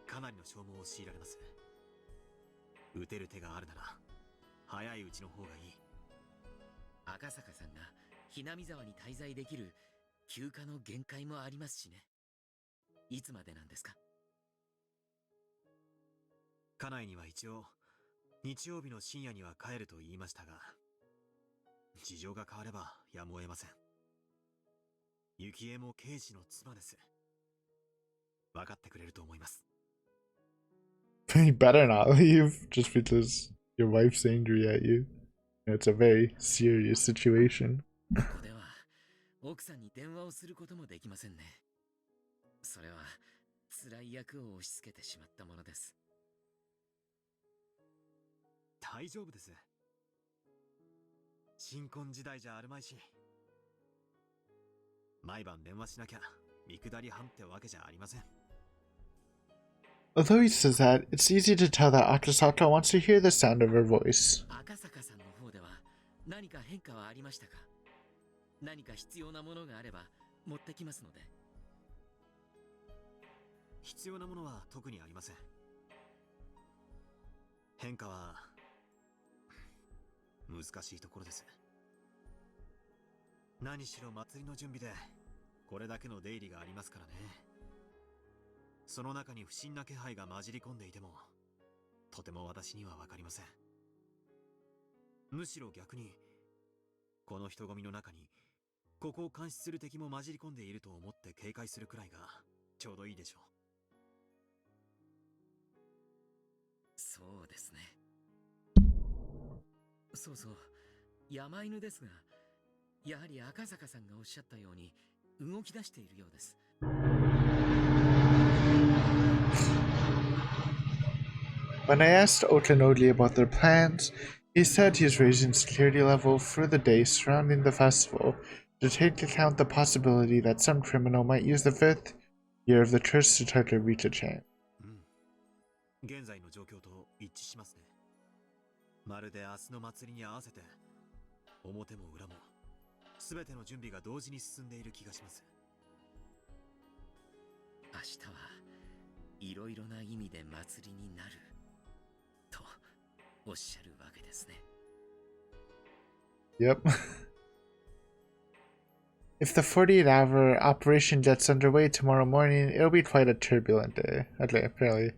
かなりの消耗を強いられます。撃てる手があるなら早いうちの方がいい。赤坂さんがひなみ沢に滞在できる休暇の限界もありますしね。いつまでなんですか？家内には一応日曜日の深夜には帰ると言いましたが、事情が変わればやむを得ません。幸恵も刑事の妻です。分かってくれると思います。You better not leave just because your wife's angry at you. It's a very serious situation. ここでは奥さんに電話をすることもできませんね。それは辛い役を押し付けてしまったものです。大丈夫です。新婚時代じゃあるまいし、毎晩電話しなきゃ見下り班ってわけじゃありません。Although he says that, it's easy to tell that Akasato wants to hear the sound of her voice. 赤坂さんの方では何か変化はありましたか？何か必要なものがあれば持ってきますので。必要なものは特にありません。変化は難しいところです。何しろ祭りの準備でこれだけの出入りがありますからね。その中に不審な気配が混じり込んでいてもとても私には分かりません。むしろ逆にこの人混みの中にここを監視する敵も混じり込んでいると思って警戒するくらいがちょうどいいでしょう。そうですね。そうそう、山犬ですが、やはり赤坂さんがおっしゃったように動き出しているようです。When I asked Otonori about their plans, he said he is raising security level for the day surrounding the festival to take account the possibility that some criminal might use the 5th year of the curse to try to reach a chain. 現在の状況と一致しますね。まるで明日の祭りに合わせて表も裏も全ての準備が同時に進んでいる気がします。明日はいろいろな意味で祭りになるとおっしゃるわけですね。Yep. If the 48-hour operation gets underway tomorrow morning, it'll be quite a turbulent day. Okay, apparently.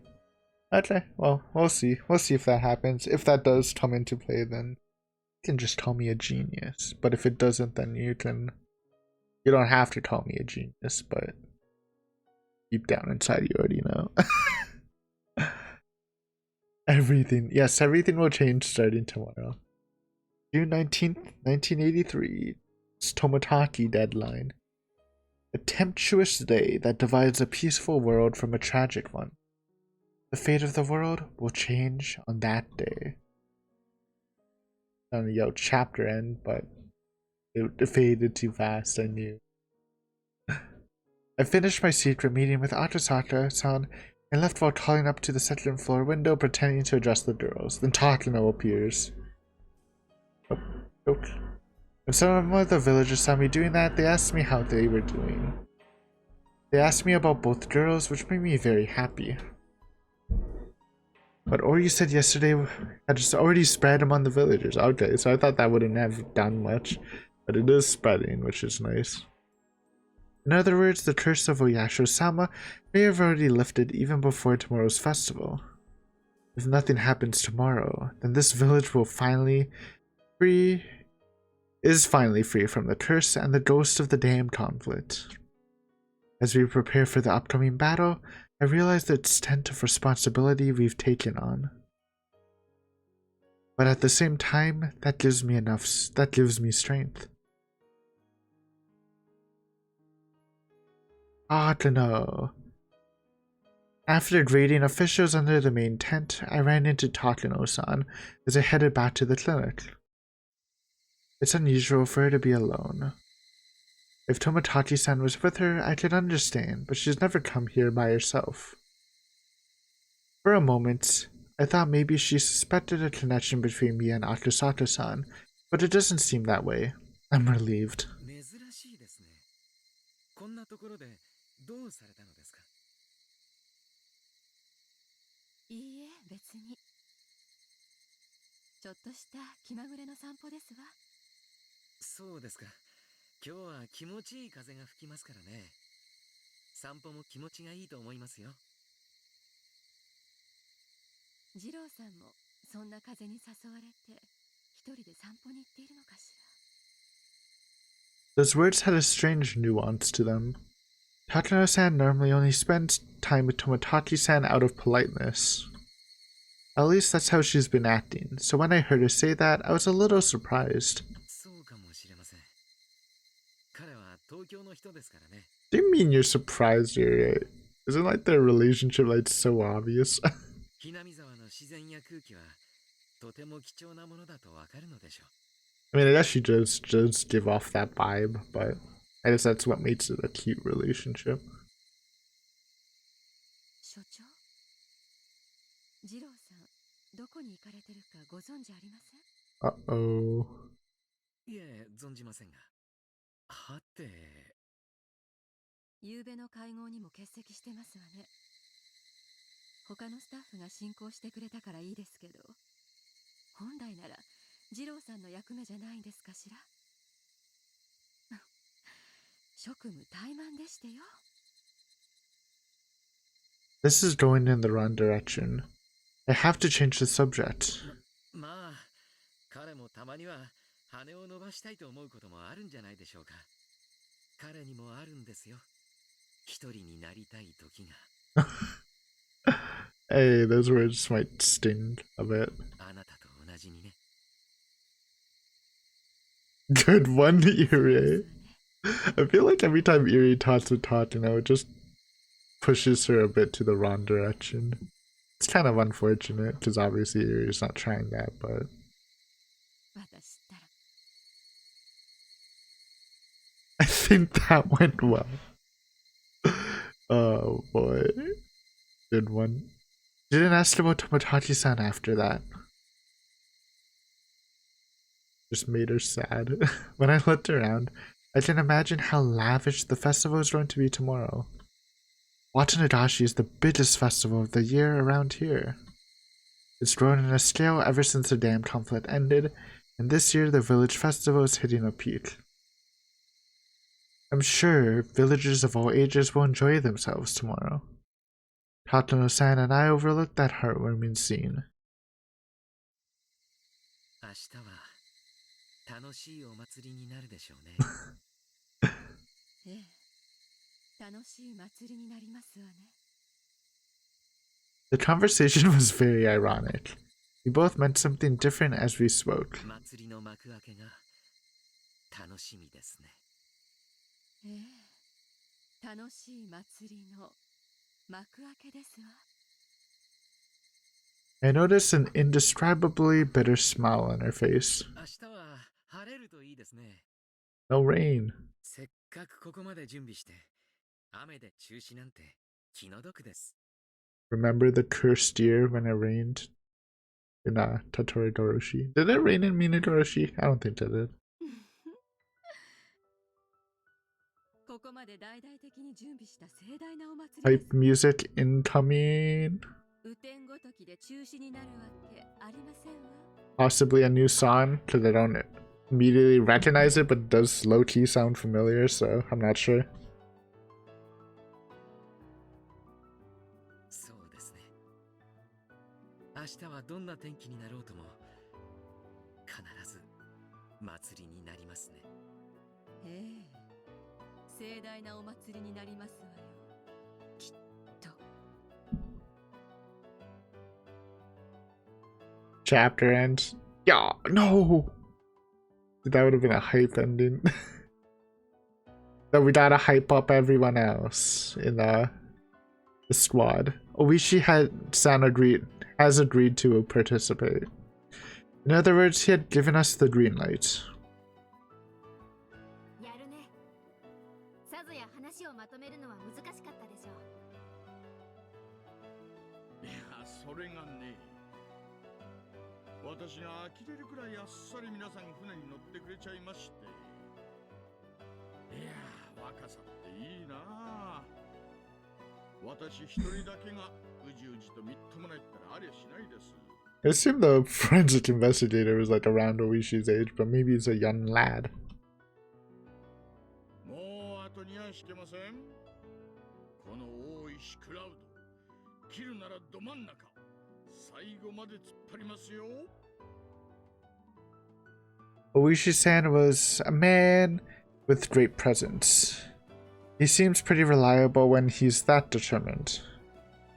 Okay, well, we'll see. We'll see if that happens. If that does come into play, then you can just call me a genius. But if it doesn't, then you don't have to call me a genius, but deep down inside you already know. Everything. Yes, everything will change starting tomorrow. June 19th, 1983. It's Tomitake deadline. A tempestuous day that divides a peaceful world from a tragic one. The fate of the world will change on that day. I don't know, chapter end, but it faded too fast, I knew. I finished my secret meeting with Atasaka-san and left while calling up to the second floor window pretending to address the girls. Then Takano appears. Oh, okay. When some of the villagers saw me doing that, they asked me how they were doing. They asked me about both girls, which made me very happy. But Ori said yesterday had just already spread among the villagers. Okay, so I thought that wouldn't have done much, but it is spreading, which is nice. In other words, the curse of Oyasho-sama may have already lifted even before tomorrow's festival. If nothing happens tomorrow, then this village will finally finally free from the curse and the ghost of the damned conflict. As we prepare for the upcoming battle, I realize the extent of responsibility we've taken on. But at the same time, that gives me strength. Takano. After greeting officials under the main tent, I ran into Takano-san as I headed back to the clinic. It's unusual for her to be alone. If Tomitake-san was with her, I could understand, but she's never come here by herself. For a moment, I thought maybe she suspected a connection between me and Akasaka-san, but it doesn't seem that way. I'm relieved. いいえ、別に。ちょっとした気まぐれの散歩ですわ。そうですか。今日は気持ちいい風が吹きますからね。散歩も気持ちがいいと思いますよ。二郎さんもそんな風に誘われて一人で散歩に行っているのかしら。 Those words had a strange nuance to them. Takano-san normally only spends time with Tomitake-san out of politeness. At least that's how she's been acting, so when I heard her say that, I was a little surprised. Do you mean you're surprised here? Isn't like their relationship like so obvious? I mean, I guess she just give off that vibe, but I guess that's what makes it a cute relationship. 所長、二郎さん、どこに行かれてるかご存知ありません？ Uh-oh. いえ、存じませんが。はて。昨べの会合にも欠席してますわね。他のスタッフが進行してくれたからいいですけど、本来なら二郎さんの役目じゃないんですかしら。職務怠慢でしてよ。This is going in the wrong direction. I have to change the subject. まあ、彼もたまには羽を伸ばしたいと思うこともあるんじゃないでしょうか。彼にもあるんですよ。一人になりたい時が。Hey, those words might sting a bit. あなたと同じにね。Good one, Irie. I feel like every time Irie talks to Takano, it just pushes her a bit to the wrong direction. It's kind of unfortunate, because obviously Irie's not trying that, but... I think that went well. Oh boy. Good one. Didn't ask about Tomitake-san after that. Just made her sad. When I looked around, I can imagine how lavish the festival is going to be tomorrow. Higurashi is the biggest festival of the year around here. It's grown in a scale ever since the dam conflict ended, and this year the village festival is hitting a peak. I'm sure villagers of all ages will enjoy themselves tomorrow. Takano-san and I overlooked that heartwarming scene. 明日は楽しいお祭りになるでしょうね。ええ、楽しい祭りになりますわね。The conversation was very ironic. We both meant something different as we spoke. 祭りの幕開けが楽しみですね。ええ、楽しい祭りの幕開けですわ。I noticed an indescribably bitter smile on her face. 明日は晴れるといいですね。No rain. せっかくここまで準備して、雨で中止なんて気の毒です。Remember the cursed year when it rained in Tottori Doroshi? Did it rain in Minagoroshi? I don't think it did. ここまで大々的に準備した盛大なお祭りです。 Hype music incoming. 雨天ごときで中止になるわけありませんわ。 Possibly a new song because I don't immediately recognize it, but it does low-key sound familiar, so I'm not sure. そうですね。明日はどんな天気になろうとも、必ず祭りになりますね。ええ、盛大なお祭りになりますわよ。きっと。Chapter ends. Yeah, no! That would have been a hype ending. That we gotta hype up everyone else in the squad. Oishi has agreed to participate. In other words, he had given us the green light. やるね。さぞや話をまとめるのは難しかったでしょう。いや、それがね。私が呆れるくらいあっさり皆さん船に乗ってくれちゃいまして。いや、若さっていいなあ。私一人だけがうじうじとみっともないったらありゃしないです。I assume the forensic investigator was like around Oishi's age, but maybe he's a young lad. もう後には引けません。この大石クラウド、切るならど真ん中、最後まで突っ張りますよ。Oishi-san was a man with great presence. He seems pretty reliable when he's that determined.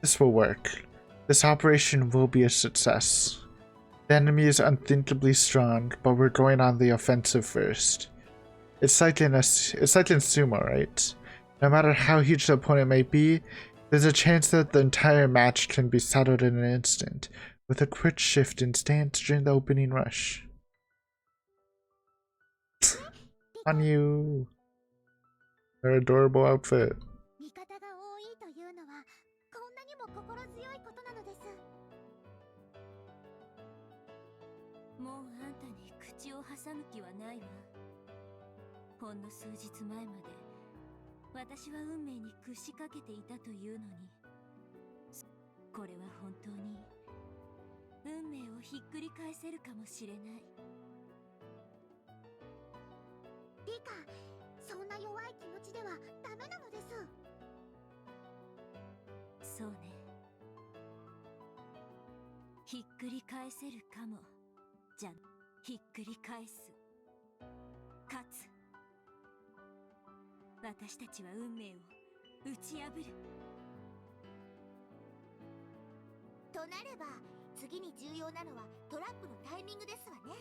This will work. This operation will be a success. The enemy is unthinkably strong, but we're going on the offensive first. It's like in sumo, right? No matter how huge the opponent may be, there's a chance that the entire match can be settled in an instant, with a quick shift in stance during the opening rush. On you. Her adorable outfit. 味方が多いというのはこんなにも心強いことなのです。もうあんたに口を挟む気はないわ。ほんの数日前まで私は運命に屈しかけていたというのに、これは本当に運命をひっくり返せるかもしれない。リカ、そんな弱い気持ちではダメなのです。そうね。ひっくり返せるかも。じゃ、ひっくり返す。勝つ。私たちは運命を打ち破る。となれば、次に重要なのはトラップのタイミングですわね。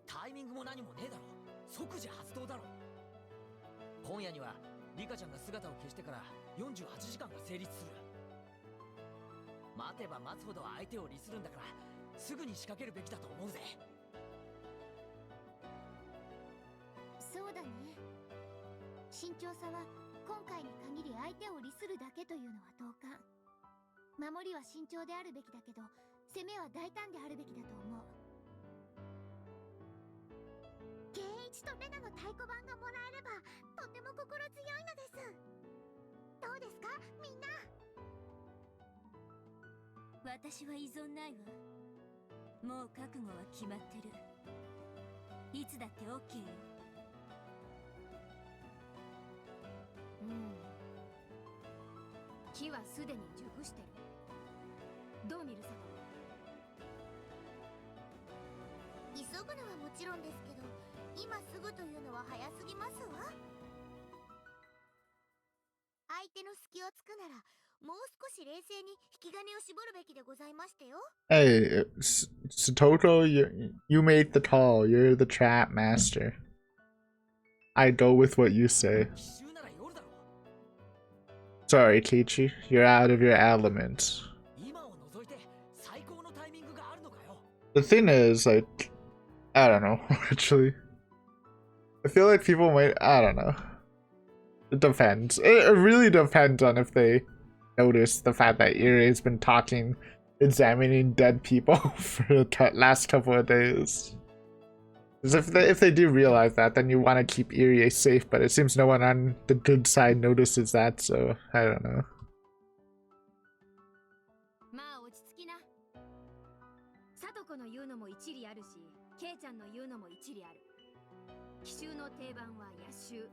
タイミングも何もねえだろ。即時発動だろ。今夜にはリカちゃんが姿を消してから48時間が成立する。待てば待つほど相手を利するんだから、すぐに仕掛けるべきだと思うぜ。そうだね。慎重さは今回に限り相手を利するだけというのは同感。守りは慎重であるべきだけど、攻めは大胆であるべきだと思う。ケンイチとレナの太鼓判がもらえればとても心強いのです。どうですかみんな。私は依存ないわ。もう覚悟は決まってる。いつだって OK よ。木はすでに熟してる。どう見るさ。急ぐのはもちろんですけど、今すぐというのは早すぎますわ。相手の隙をつくなら、もう少し冷静に引き金を絞るべきでございましたよ。Hey, Satoto, you made the call. You're the trap master. I go with what you say. 奇襲なら夜だろ。 Sorry, Kichi. You're out of your element. 今を除いて最高のタイミングがあるのかよ。 The thing is, like, I don't know, actually. I feel like people might, I don't know. It depends. It really depends on if they notice the fact that Irie's been talking, examining dead people for the last couple of days. Because if they do realize that, then you want to keep Irie safe, but it seems no one on the good side notices that, so I don't know. まあ落ち着きな。さとこの言うのも一理あるし、ケイちゃんの言うのも一理ある。奇襲の定番は野襲。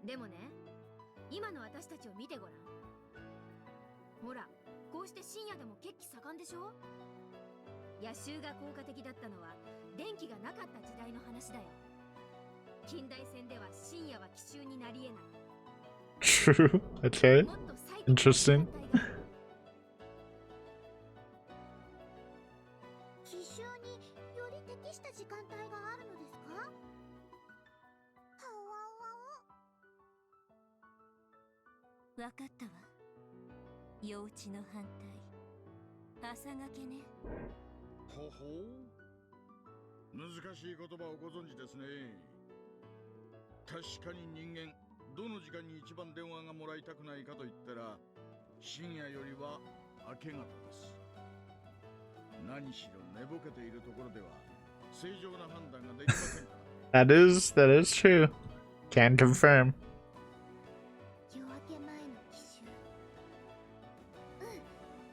でもね、今の私たちを見てごらん。ほら、こうして深夜でも血気盛んでしょ。野襲が効果的だったのは電気がなかった時代の話だよ。近代戦では深夜は奇襲になり得ない。True. Okay. Interesting. 奇襲により適した時間帯があるのですか？はわわわかったわ。幼稚の反対。朝がけね。ほほう。難しい言葉をご存知ですね。確かに人間、どの時間に一番電話がもらいたくないかと言ったら、深夜よりは明け方です。何しろ寝ぼけているところでは正常な判断ができませんから。That is true. Can confirm. 夜明け前の奇襲。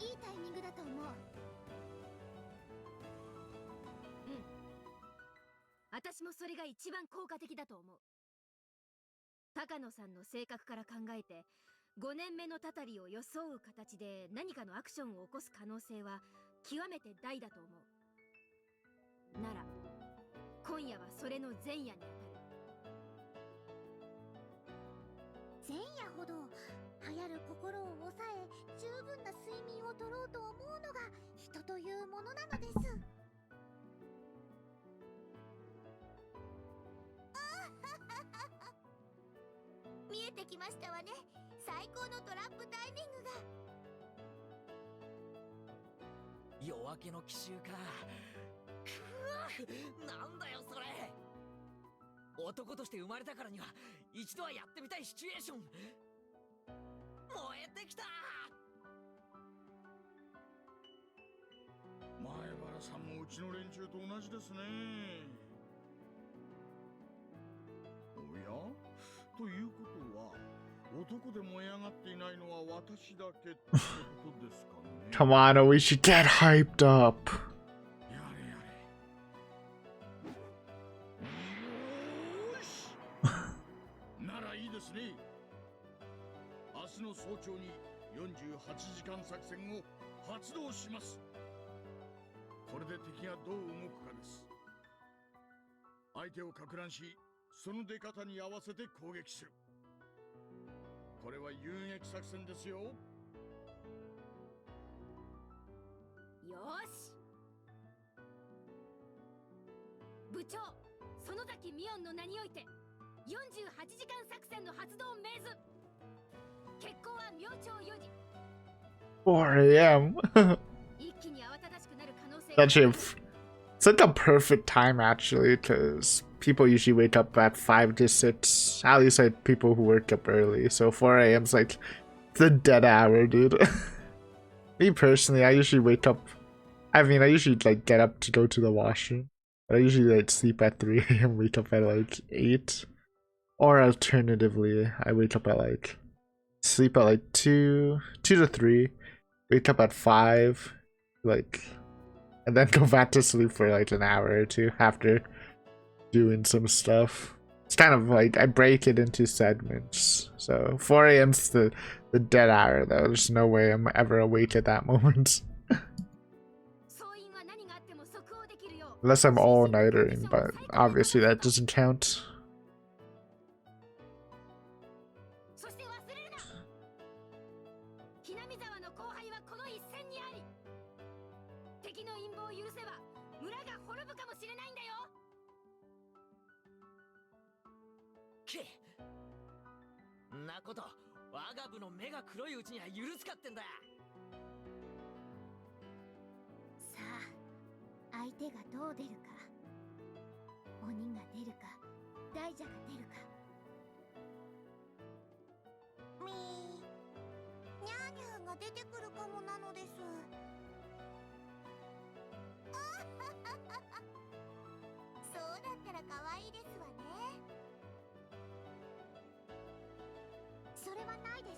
いいタイミングだと思う。私もそれが一番効果的だと思う。高野さんの性格から考えて、5年目のたたりを装う形で何かのアクションを起こす可能性は極めて大だと思う。なら、今夜はそれの前夜に当たる。前夜ほど流行る心を抑え、十分な睡眠をとろうと思うのが人というものなのです。見えてきましたわね。最高のトラップタイミングが。夜明けの奇襲か。くわ、なんだよそれ。男として生まれたからには一度はやってみたいシチュエーション。燃えてきた。前原さんもうちの連中と同じですね。おや？ということは、男で燃え上がっていないのは私だけってことですかね。Come on, we should get hyped up. やれやれ。よーし。ならいいですね。明日の早朝に48時間作戦を発動します。これで敵がどう動くかです。相手を撹乱し、その出方に合わせて攻撃する。これは遊撃作戦ですよ。よし。部長、園崎美音の名において48時間作戦の発動を命ず。決行は明朝4時。 4 a.m. 一気に慌ただしくなる可能性 Actually, it's like a perfect time actually, because people usually wake up at 5 to 6. At least like people who wake up early. So 4 a.m. is like the dead hour, dude. Me personally, I usually wake up. I mean, I usually like get up to go to the washroom. But I usually like sleep at 3 a.m. wake up at like 8. Or alternatively, I wake up at like sleep at like 2 to 3. Wake up at 5. Like, and then go back to sleep for like an hour or two after doing some stuff. It's kind of like I break it into segments. So 4 a.m.'s the dead hour though. There's no way I'm ever awake at that moment. Unless I'm all-nightering, but obviously that doesn't count. 後輩はこの一戦にあり。敵の陰謀を許せば村が滅ぶかもしれないんだよ。けんなこと我が部の目が黒いうちには許すかってんだ。さあ、相手がどう出るか。鬼が出るか、大蛇が出るか。みー、ニャーニャーが出てくるかもなのです。そうだったら可愛いですわね。それはないで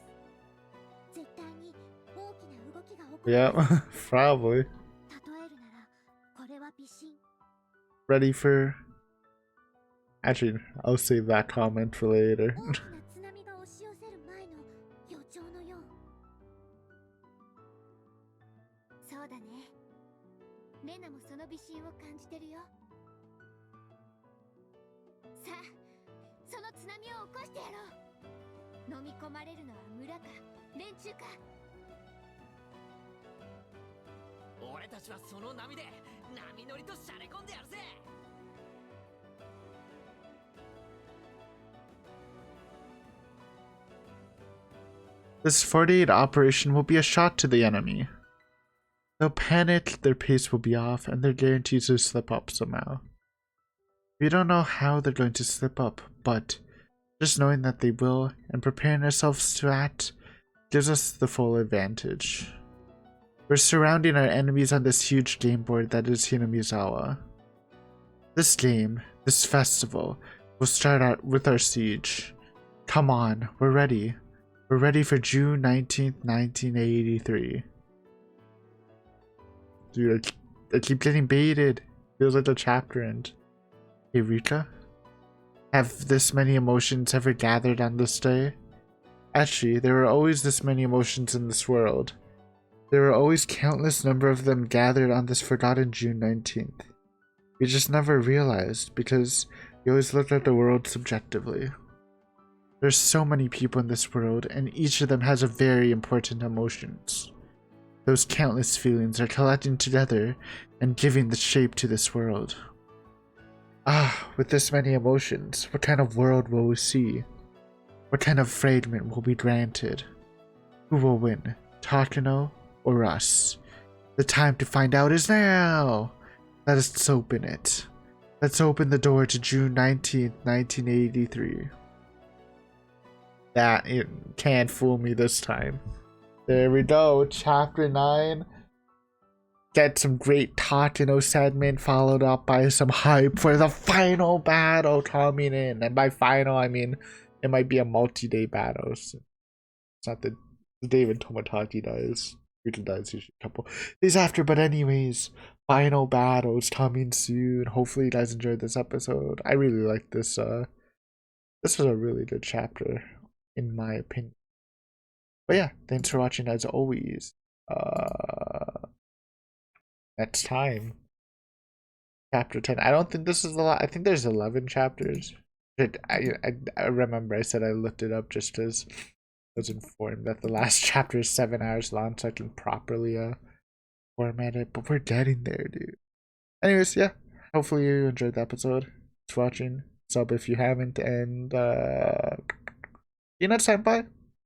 す。絶対に大きな動きが起こる。Yeah, probably. 例えるなら、これは微神。 Ready for... Actually, I'll save that comment for later. 大きな津波が押し寄せる前の予兆のよう。そうだね。レナもその微神を感じてるよ。さあ、その津波を起こしてやろう。飲み込まれるのは村か連中か。俺たちはその波で波乗りとしゃれ込んでやるぜ。This 48 operation will be a shock to the enemy. They'll panic, their pace will be off, and they're guaranteed to slip up somehow. We don't know how they're going to slip up, but just knowing that they will and preparing ourselves to act gives us the full advantage. We're surrounding our enemies on this huge game board that is Hinamizawa. This game, this festival, will start out with our siege. Come on, we're ready. We're ready for June 19th, 1983. Dude, I keep getting baited. Feels like the chapter end. Hey, Rika? Have this many emotions ever gathered on this day? Actually, there were always this many emotions in this world. There were always countless number of them gathered on this forgotten June 19th. We just never realized because we always looked at the world subjectively. There's so many people in this world, and each of them has a very important emotions. Those countless feelings are collecting together and giving the shape to this world. Ah, with this many emotions, what kind of world will we see? What kind of fragment will be granted? Who will win, Takano or us? The time to find out is now! Let us open it. Let's open the door to June 19th, 1983. That it can't fool me this time. There we go, chapter 9. Get some great Takano segment followed up by some hype for the final battle coming in. And by final, I mean it might be a multi-day battle. So it's not the day when Tomitake dies. Rita dies usually a couple days after. But anyways, final battles coming soon. Hopefully you guys enjoyed this episode. I really like this. This was a really good chapter, in my opinion. But yeah, thanks for watching as always. Next time, chapter 10. I don't think this is a lot. I think there's 11 chapters. I remember I said I looked it up just as I was informed that the last chapter is 7 hours long, so I can properly format it. But we're getting there, dude. Anyways, yeah. Hopefully you enjoyed the episode. Thanks for watching. Sub if you haven't, and see you next time. Bye.